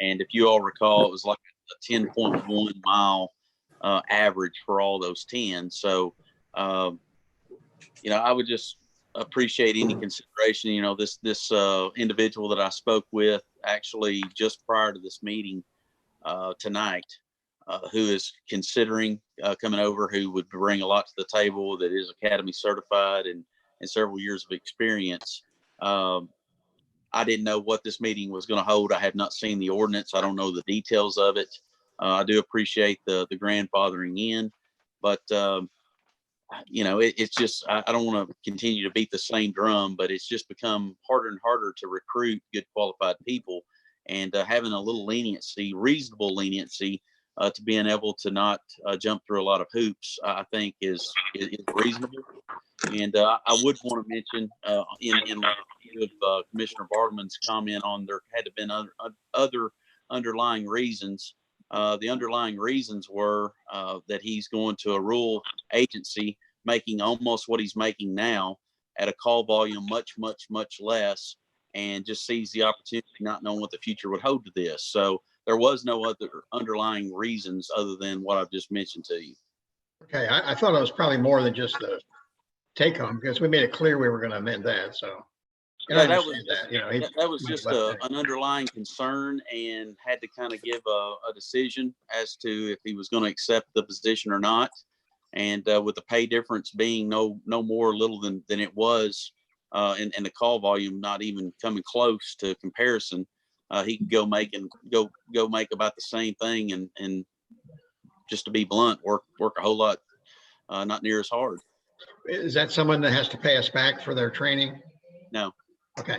And if you all recall, it was like a 10.1 mile average for all those 10. So, I would just appreciate any consideration. This individual that I spoke with actually just prior to this meeting tonight, who is considering coming over, who would bring a lot to the table, that is Academy certified and several years of experience. I didn't know what this meeting was going to hold. I have not seen the ordinance. I don't know the details of it. I do appreciate the grandfathering in, but it's just, I don't want to continue to beat the same drum, but it's just become harder and harder to recruit good qualified people, and having a little leniency, reasonable leniency, to being able to not jump through a lot of hoops, I think is reasonable. And I would want to mention in with Commissioner Bartleman's comment on there had to been other underlying reasons. The underlying reasons were that he's going to a rural agency making almost what he's making now at a call volume much, much, much less, and just sees the opportunity, not knowing what the future would hold to this. So there was no other underlying reasons other than what I've just mentioned to you. Okay, I thought it was probably more than just the take home, because we made it clear we were going to amend that. So Yeah, that was just an underlying concern, and had to kind of give a decision as to if he was going to accept the position or not. And with the pay difference being no more little than it was, and the call volume not even coming close to comparison, he could go make about the same thing, and just to be blunt, work a whole lot, not near as hard. Is that someone that has to pay us back for their training? No. Okay.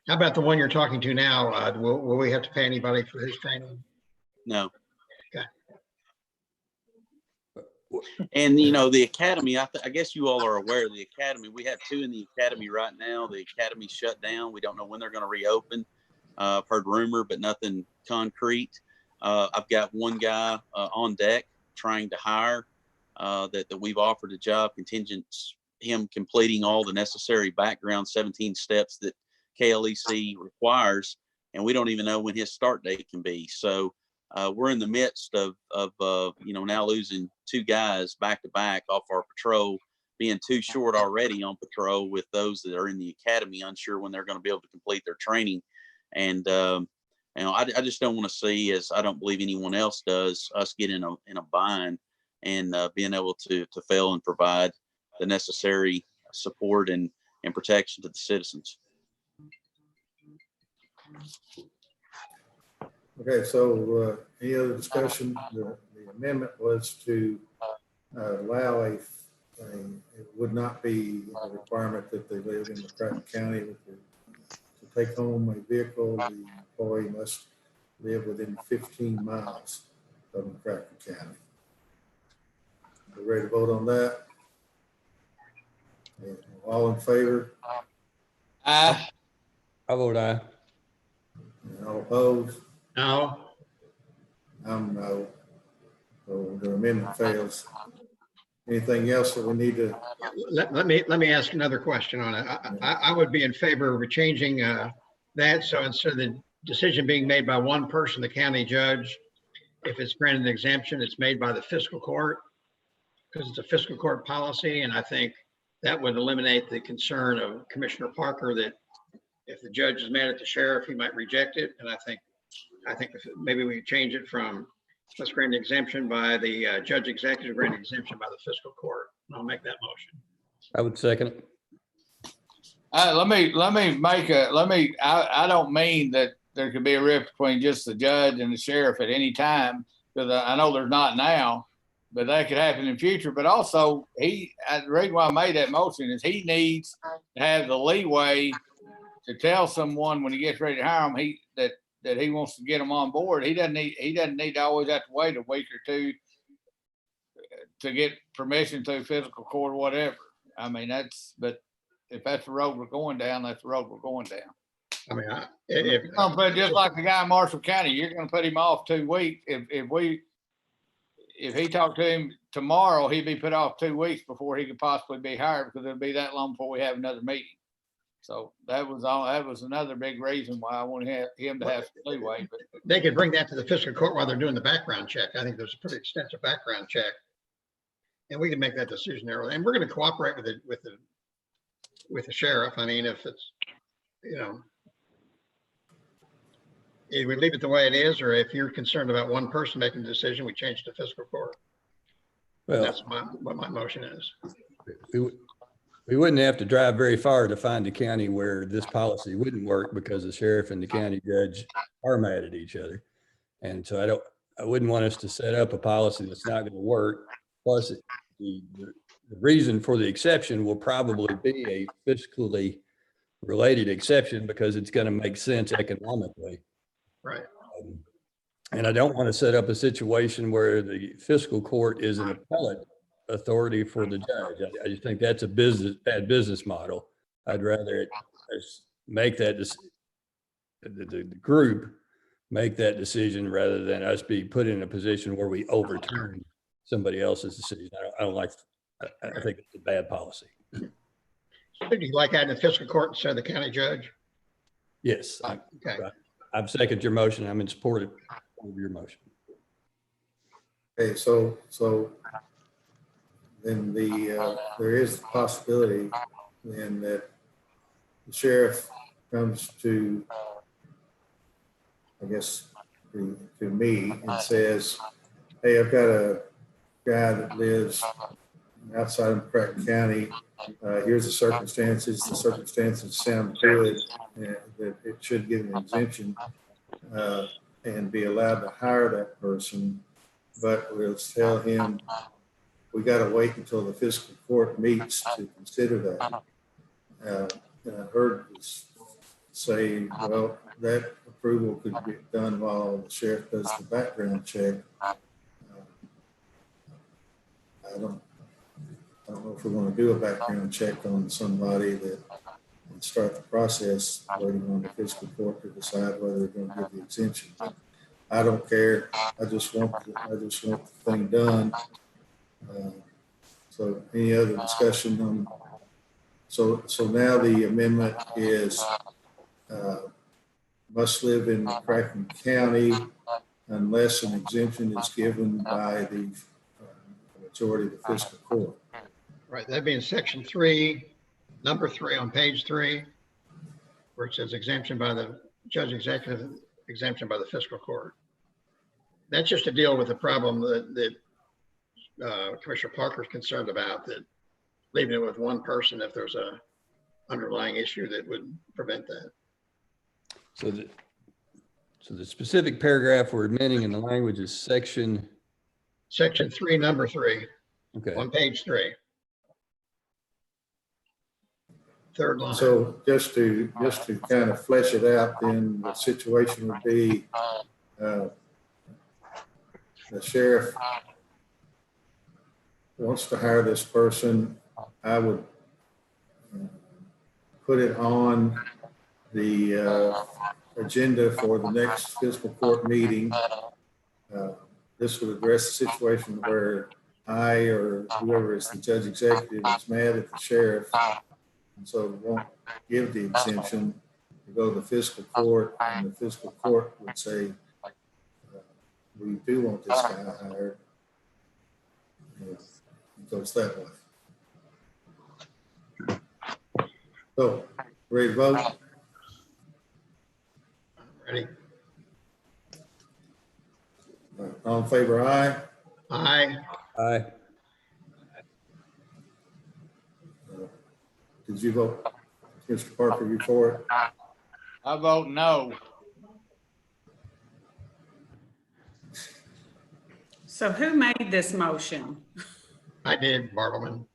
How about the one you're talking to now? Will we have to pay anybody for his training? No. Okay. And the academy, I guess you all are aware of the academy. We have 2 in the academy right now. The academy shut down. We don't know when they're going to reopen. I've heard rumor, but nothing concrete. I've got one guy on deck trying to hire that we've offered a job contingent, him completing all the necessary background 17 steps that KLEC requires, and we don't even know when his start date can be. So we're in the midst of now losing 2 guys back to back off our patrol, being too short already on patrol, with those that are in the academy unsure when they're going to be able to complete their training. And I just don't want to see, as I don't believe anyone else does, us get in a bind and being able to fail and provide the necessary support and protection to the citizens. Okay, so any other discussion? The amendment was to allow it would not be a requirement that they live in McCracken County. To take home a vehicle, the employee must live within 15 miles of McCracken County. We ready to vote on that? All in favor? Aye. I vote aye. And all opposed? No. I'm no. So the amendment fails. Anything else that we need to? Let me ask another question on it. I would be in favor of changing that. So instead of the decision being made by one person, the county judge, if it's granted an exemption, it's made by the fiscal court, because it's a fiscal court policy. And I think that would eliminate the concern of Commissioner Parker that if the judge is mad at the sheriff, he might reject it. And I think maybe we change it from let's grant an exemption by the judge executive, grant an exemption by the fiscal court. And I'll make that motion. I would second it. I don't mean that there could be a rift between just the judge and the sheriff at any time, because I know there's not now, but that could happen in the future. But also, the reason why I made that motion is he needs to have the leeway to tell someone when he gets ready to hire him that he wants to get them on board. He doesn't need to always have to wait a week or 2 to get permission through fiscal court or whatever. I mean, but if that's the road we're going down, that's the road we're going down. I mean, You're gonna put just like the guy in Marshall County, you're gonna put him off 2 weeks. If he talked to him tomorrow, he'd be put off 2 weeks before he could possibly be hired, because it'll be that long before we have another meeting. So that was another big reason why I wanted him to have some leeway. But they could bring that to the fiscal court while they're doing the background check. I think there's a pretty extensive background check. And we can make that decision early. And we're going to cooperate with the sheriff. I mean, if it's, you know, if we leave it the way it is, or if you're concerned about one person making the decision, we change to fiscal court. Well, That's what my motion is. we wouldn't have to drive very far to find a county where this policy wouldn't work, because the sheriff and the county judge are mad at each other. And so I wouldn't want us to set up a policy that's not going to work. Plus, the reason for the exception will probably be a fiscally related exception, because it's going to make sense economically. Right. And I don't want to set up a situation where the fiscal court is an appellate authority for the judge. I just think that's a bad business model. I'd rather make that the group make that decision, rather than us be put in a position where we overturn somebody else's decision. I don't like. I think it's a bad policy. Would you like adding the fiscal court instead of the county judge? Yes. Okay. I've seconded your motion. I'm in support of your motion. Okay, so then there is the possibility then that the sheriff comes to, I guess, to me and says, hey, I've got a guy that lives outside of McCracken County. Here's the circumstances. The circumstances sound good, and that it should get an exemption and be allowed to hire that person. But we'll tell him, we got to wait until the fiscal court meets to consider that. And I heard this say, well, that approval could be done while the sheriff does the background check. I don't know if we're going to do a background check on somebody that and start the process waiting on the fiscal court to decide whether they're going to give the exemption. I don't care. I just want the thing done. So any other discussion on? So now the amendment is must live in McCracken County unless an exemption is given by the majority of the fiscal court. Right. That'd be in section 3, number 3 on page 3, where it says exemption by the judge executive, exemption by the fiscal court. That's just to deal with the problem that Commissioner Parker is concerned about, that leaving it with one person if there's a underlying issue that would prevent that. So the specific paragraph we're amending in the language is section 3, number 3, okay, on page 3. Third line. So just to kind of flesh it out, then the situation would be the sheriff wants to hire this person. I would put it on the agenda for the next fiscal court meeting. This would address the situation where I or whoever is the judge executive is mad at the sheriff, and so won't give the exemption to go to the fiscal court, and the fiscal court would say, we do want this guy hired. It goes that way. So, ready to vote? Ready? All in favor, aye? Aye. aye. Did you vote? Mr. Parker, you for it? I vote no. So who made this motion? I did, Bartleman.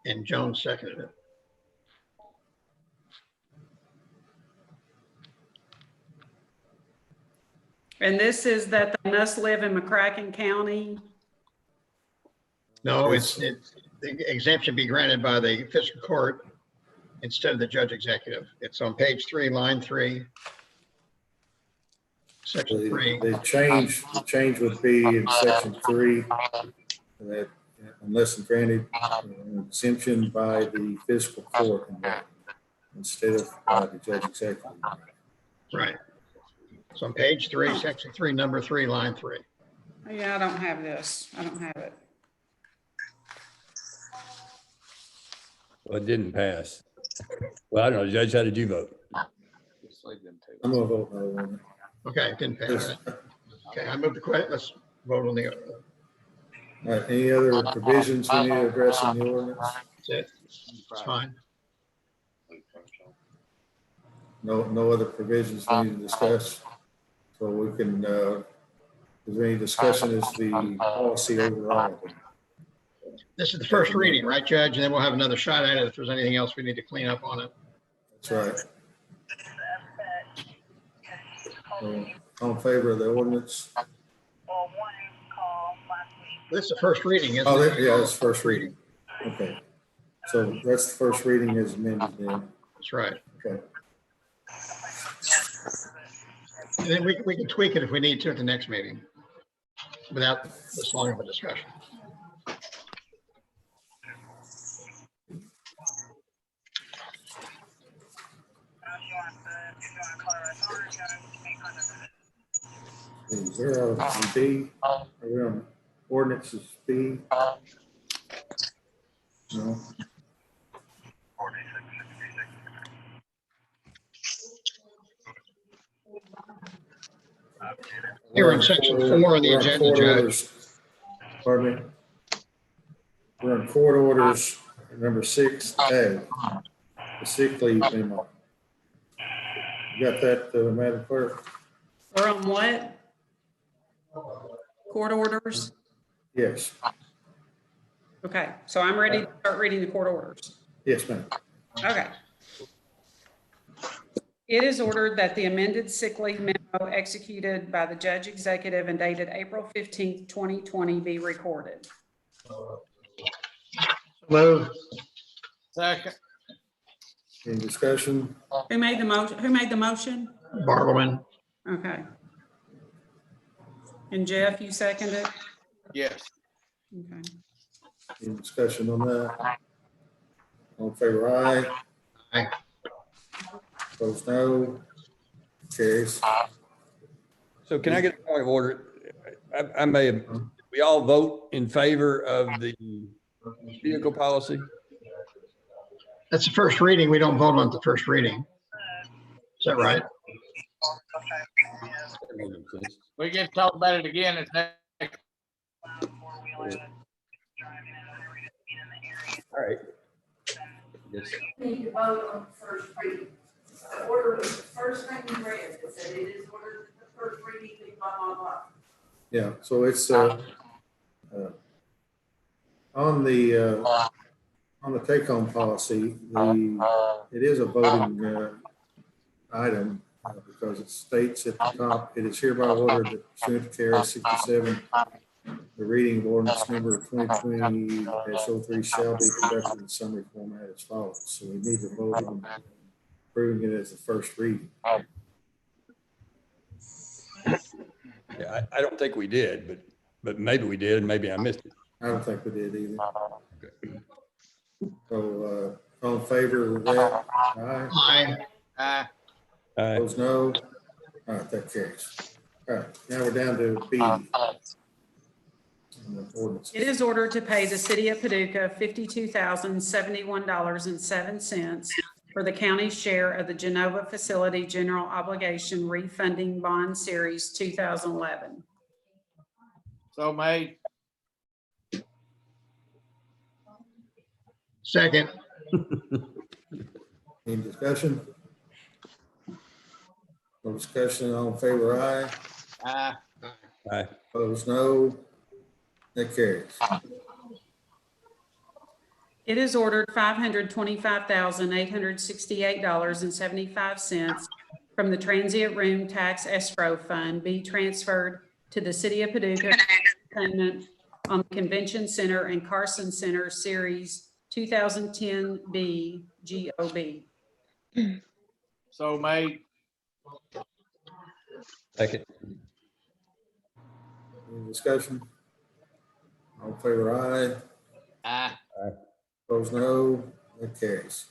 And Jones seconded it. And this is that they must live in McCracken County? No, it's the exemption be granted by the fiscal court instead of the judge executive. It's on page 3, line 3, section 3. The change would be in section 3, that unless granted exemption by the fiscal court instead of the judge executive. Right. So on page 3, section 3, number 3, line 3. Yeah, I don't have this. I don't have it. Well, it didn't pass. Well, I don't know, Judge, how did you vote? I'm gonna vote no on it. Okay, it didn't pass. Okay, I move the question. Let's vote on the. All right, any other provisions we need to address in the ordinance? That's it. It's fine. No other provisions we need to discuss? So we can, is there any discussion as the policy overall? This is the first reading, right, Judge? And then we'll have another shot at it if there's anything else we need to clean up on it. That's right. So, all in favor of the ordinance? This is the first reading, isn't Oh, it? yeah, it's first reading. Okay. So that's the first reading as amended then. That's right. Okay. And then we can tweak it if we need to at the next meeting without this long of a discussion. Is there a B? Are we on ordinances B? No. Here in section 4 on the agenda, Judge. Pardon me? We're on court orders, number 6A, the sick leave memo. You got that, Madam Clerk? We're on what? Court orders? Yes. Okay, so I'm ready to start reading the court orders. Yes, ma'am. Okay. It is ordered that the amended sick leave memo executed by the judge executive and dated April 15th, 2020 be recorded. Move. Second. Any discussion? Who made the motion? Who made the motion? Bartleman. Okay. And Jeff, you seconded? Yes. Okay. Any discussion on that? All in favor, aye. Aye. Opposed, no. Carries. So can I get a point of order? I may have, we all vote in favor of the vehicle policy? That's the first reading. We don't vote on the first reading. Is that right? We get to talk about it again. It's next. All right. Need to vote on the first reading. The order was the first thing we read. It said it is ordered the first reading, blah, blah, blah. Yeah, so it's on the take-home policy, it is a voting item because it states at the top, it is hereby ordered that pursuant to KRS 67, the reading of ordinance number 2020-03 shall be conducted in summary format as follows. So we need to vote on approving it as the first reading. Yeah, I don't think we did, but maybe we did, and maybe I missed it. I don't think we did either. So, all in favor of that? Aye. Aye. Aye. Opposed, no. All right, that carries. All right, now we're down to B. It is ordered to pay the city of Paducah $52,071.07 for the county's share of the Genova Facility General Obligation Refunding Bond Series 2011. So made. Second. Any discussion? No discussion, all in favor, aye. Aye. Aye. Opposed, no. That carries. It is ordered $525,868.75 from the Transient Room Tax Escrow Fund be transferred to the City of Paducah payment on the Convention Center and Carson Center Series 2010B GOB. So made. Second. Any discussion? All in favor, aye. Aye. Opposed, no. That carries.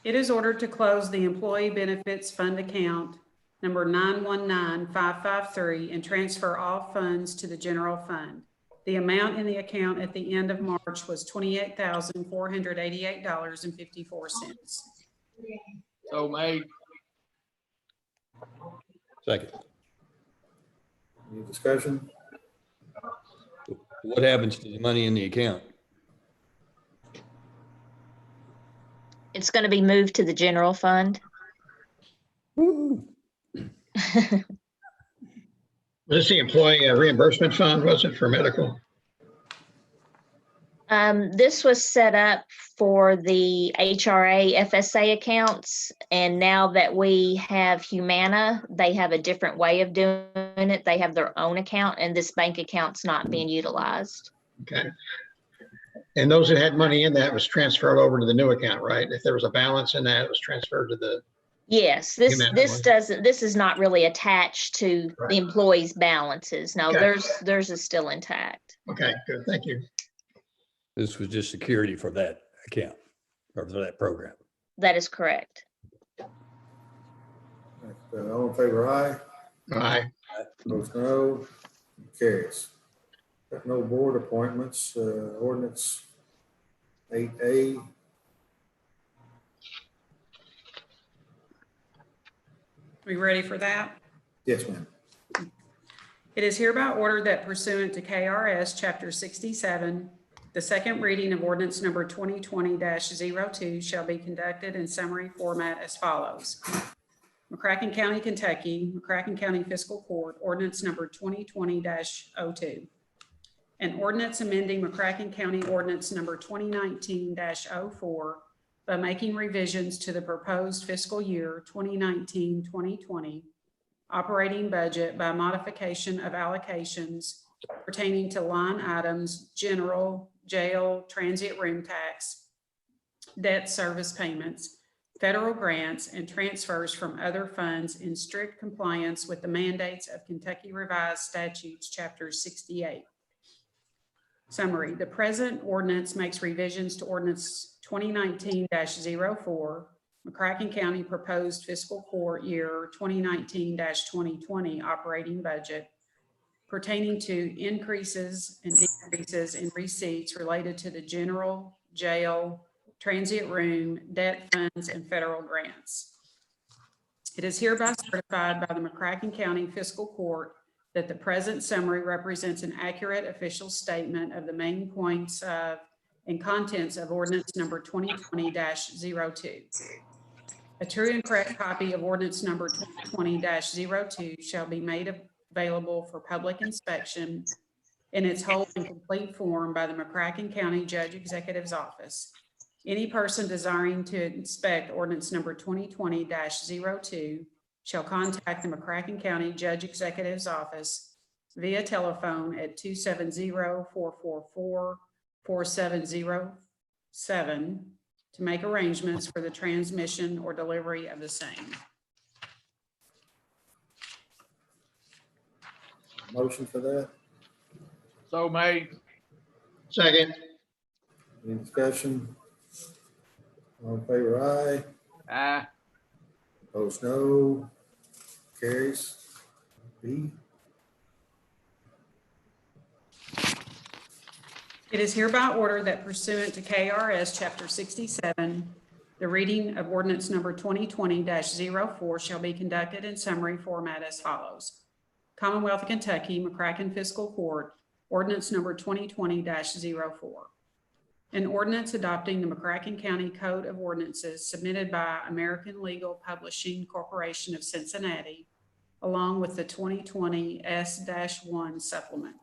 It is ordered to close the Employee Benefits Fund account number 919553 and transfer all funds to the general fund. The amount in the account at the end of March was $28,488.54. So made. Second. Any discussion? What happens to the money in the account? It's going to be moved to the general fund. Woo. Was this the employee reimbursement fund, was it, for medical? This was set up for the HRA FSA accounts, and now that we have Humana, they have a different way of doing it. They have their own account, and this bank account's not being utilized. Okay. And those that had money in that was transferred over to the new account, right? If there was a balance in that, it was transferred to the. Yes, this is not really attached to Right. the employees' balances. No, Okay. theirs is still intact. Okay, good, thank you. This was just security for that account or for that program. That is correct. All in favor, aye. Aye. Opposed, no. Carries. Got no board appointments. Ordinance 8A. We ready for that? Yes, ma'am. It is hereby ordered that pursuant to KRS Chapter 67, the second reading of ordinance number 2020-02 shall be conducted in summary format as follows. McCracken County, Kentucky, McCracken County Fiscal Court, ordinance number 2020-02. An ordinance amending McCracken County ordinance number 2019-04 by making revisions to the proposed fiscal year 2019-2020 operating budget by modification of allocations pertaining to line items, general, jail, transient room tax, debt service payments, federal grants, and transfers from other funds in strict compliance with the mandates of Kentucky Revised Statutes, Chapter 68. Summary: the present ordinance makes revisions to ordinance 2019-04, McCracken County proposed fiscal court year 2019-2020 operating budget pertaining to increases and decreases in receipts related to the general, jail, transient room, debt funds, and federal grants. It is hereby certified by the McCracken County Fiscal Court that the present summary represents an accurate official statement of the main points of and contents of ordinance number 2020-02. A true and correct copy of ordinance number 2020-02 shall be made available for public inspection in its whole and complete form by the McCracken County Judge Executive's Office. Any person desiring to inspect ordinance number 2020-02 shall contact the McCracken County Judge Executive's Office via telephone at 270-444-4707 to make arrangements for the transmission or delivery of the same. Motion for that? So made. Second. Any discussion? All in favor, aye. Aye. Opposed, no. Carries. B. It is hereby ordered that pursuant to KRS Chapter 67, the reading of ordinance number 2020-04 shall be conducted in summary format as follows. Commonwealth of Kentucky, McCracken Fiscal Court, ordinance number 2020-04. An ordinance adopting the McCracken County Code of Ordinances submitted by American Legal Publishing Corporation of Cincinnati, along with the 2020 S-1 supplement.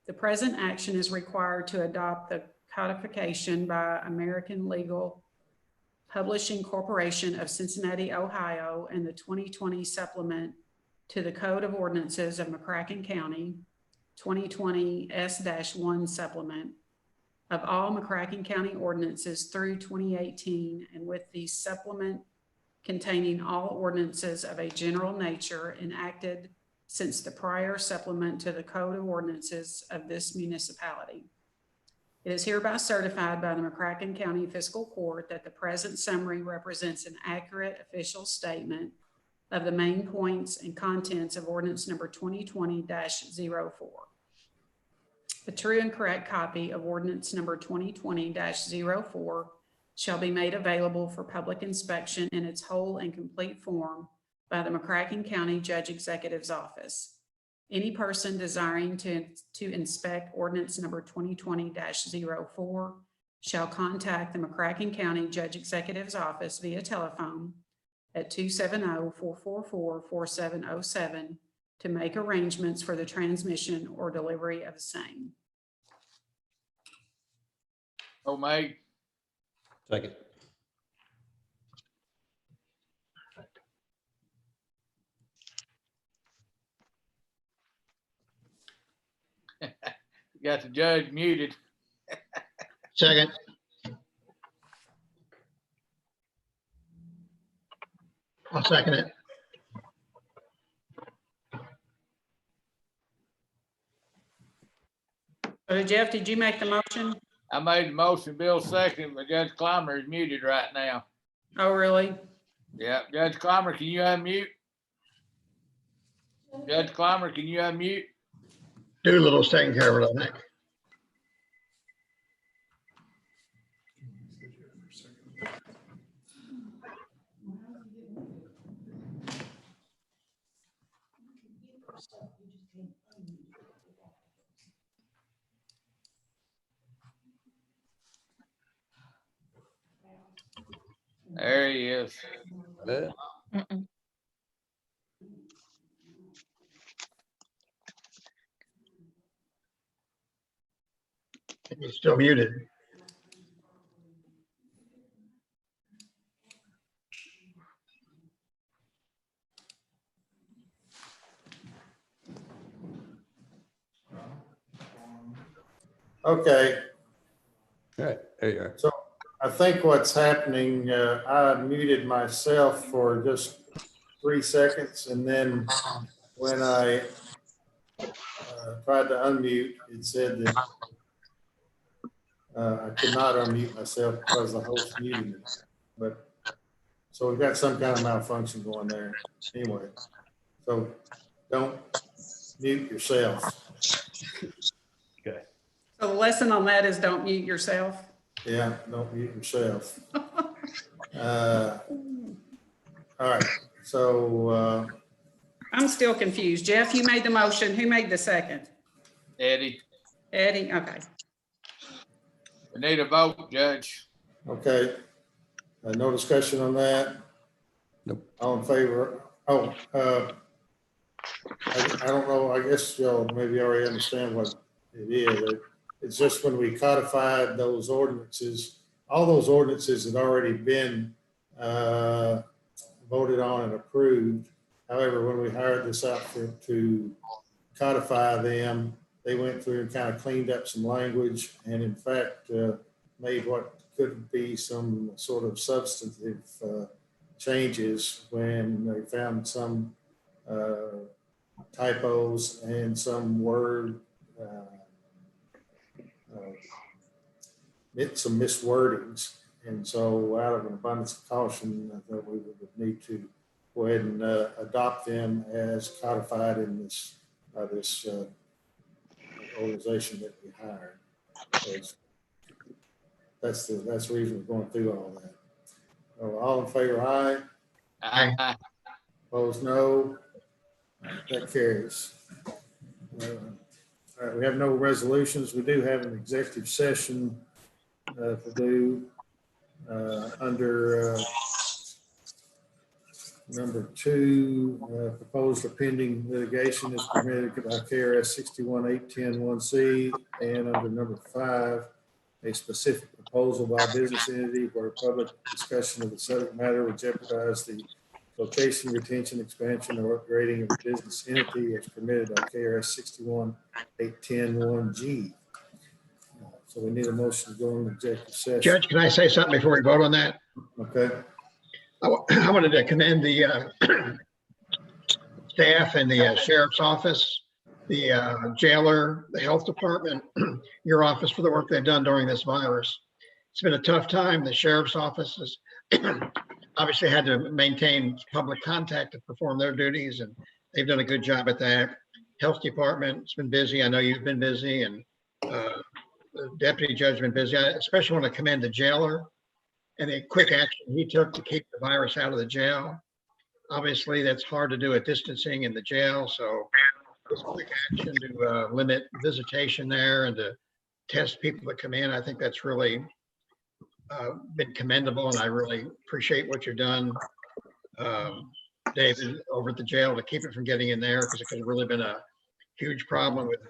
The present action is required to adopt the codification by American Legal Publishing Corporation of Cincinnati, Ohio, and the 2020 supplement to the Code of Ordinances of McCracken County, 2020 S-1 supplement, of all McCracken County ordinances through 2018, and with the supplement containing all ordinances of a general nature enacted since the prior supplement to the Code of Ordinances of this municipality. It is hereby certified by the McCracken County Fiscal Court that the present summary represents an accurate official statement of the main points and contents of ordinance number 2020-04. A true and correct copy of ordinance number 2020-04 shall be made available for public inspection in its whole and complete form by the McCracken County Judge Executive's Office. Any person desiring to inspect ordinance number 2020-04 shall contact the McCracken County Judge Executive's Office via telephone at 270-444-4707 to make arrangements for the transmission or delivery of the same. Oh, mate. Second. Got the judge muted. Second. I'll second it. So Jeff, did you make the motion? I made the motion, Bill second, but Judge Clymer is muted right now. Oh, really? Yeah, Judge Clymer, can you unmute? Judge Clymer, can you unmute? Doolittle's taking care of it, I think. There he is. Mm-mm. He's still muted. Okay, All right, there you are. so I think what's happening, I muted myself for just 3 seconds, and then when I tried to unmute, it said that I could not unmute myself because the host muted me. But so we've got some kind of malfunction going there. Anyway, so don't mute yourself. Okay. So the lesson on that is don't mute yourself. Yeah, don't mute yourself. All right, so I'm still confused. Jeff, you made the motion. Who made the second? Eddie, Eddie? Okay. we need a vote, Judge. okay, no discussion on that? Nope. All in favor? Oh, I don't know, I guess y'all maybe already understand what it is. It's just when we codified those ordinances, all those ordinances had already been voted on and approved. However, when we hired this outfit to codify them, they went through and kind of cleaned up some language and in fact made what could be some sort of substantive changes when they found some typos and some word, some miswordings. And so out of an abundance of caution, I thought we would need to go ahead and adopt them as codified in this organization that we hired. That's the reason we're going through all that. So all in favor, aye. Aye. Opposed, no. That carries. All right, we have no resolutions. We do have an executive session to do under number 2, proposed or pending litigation is permitted by KRS 61.810(1)C, and under number 5, a specific proposal by a business entity where public discussion of the subject matter would jeopardize the location, retention, expansion, or upgrading of a business entity as permitted by KRS 61.810(1)G. So we need a motion to go into executive session. Judge, can I say something before we vote on that? Okay, I wanted to commend the staff in the sheriff's office, the jailer, the health department, your office for the work they've done during this virus. It's been a tough time. The sheriff's office has obviously had to maintain public contact to perform their duties, and they've done a good job at that. Health department, it's been busy. I know you've been busy, and the deputy judge has been busy. I especially want to commend the jailer and the quick action he took to keep the virus out of the jail. Obviously, that's hard to do at distancing in the jail. So this quick action to limit visitation there and to test people that come in, I think that's really been commendable. And I really appreciate what you've done, David, over at the jail to keep it from getting in there, because it could have really been a huge problem with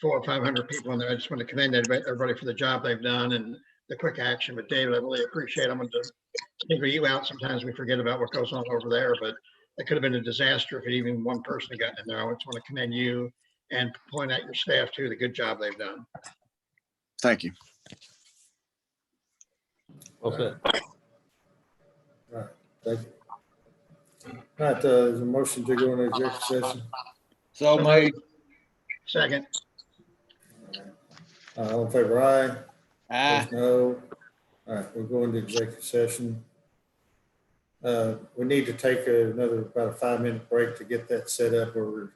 400 or 500 people in there. I just want to commend everybody for the job they've done and the quick action. But David, I really appreciate it. I'm going to single you out. Sometimes we forget about what goes on over there, but it could have been a disaster if even one person had gotten in there. I just want to commend you and point out your staff too, the good job they've done. Thank you. Well said. all right, thank you. All right, there's a motion to go into executive session. So made. Second. All in favor, aye. Ah, Opposed, no. All right, we'll go into executive session. We need to take another about a 5-minute break to get that set up, or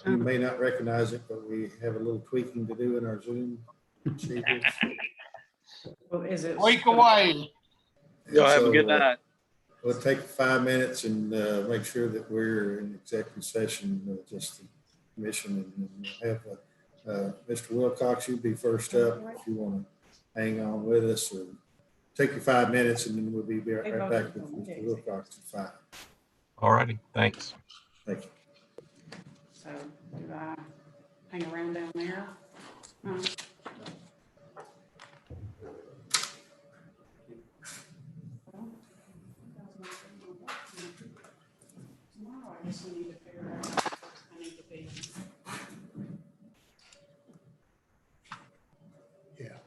you may not recognize it, but we have a little tweaking to do in our Zoom procedures. Well, is it? week away. Y'all have a good So, night. We'll take 5 minutes and make sure that we're in executive session, just the commission, and we'll have Mr. Wilcox, you be first up if you want to hang on with us, or take your 5 minutes, and then we'll be right back with Mr. Wilcox at 5. All righty, thanks. Thank you. So do I hang around down there? Tomorrow, I guess we need to figure out what I need to be. Yeah,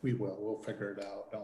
we will. We'll figure it out. Don't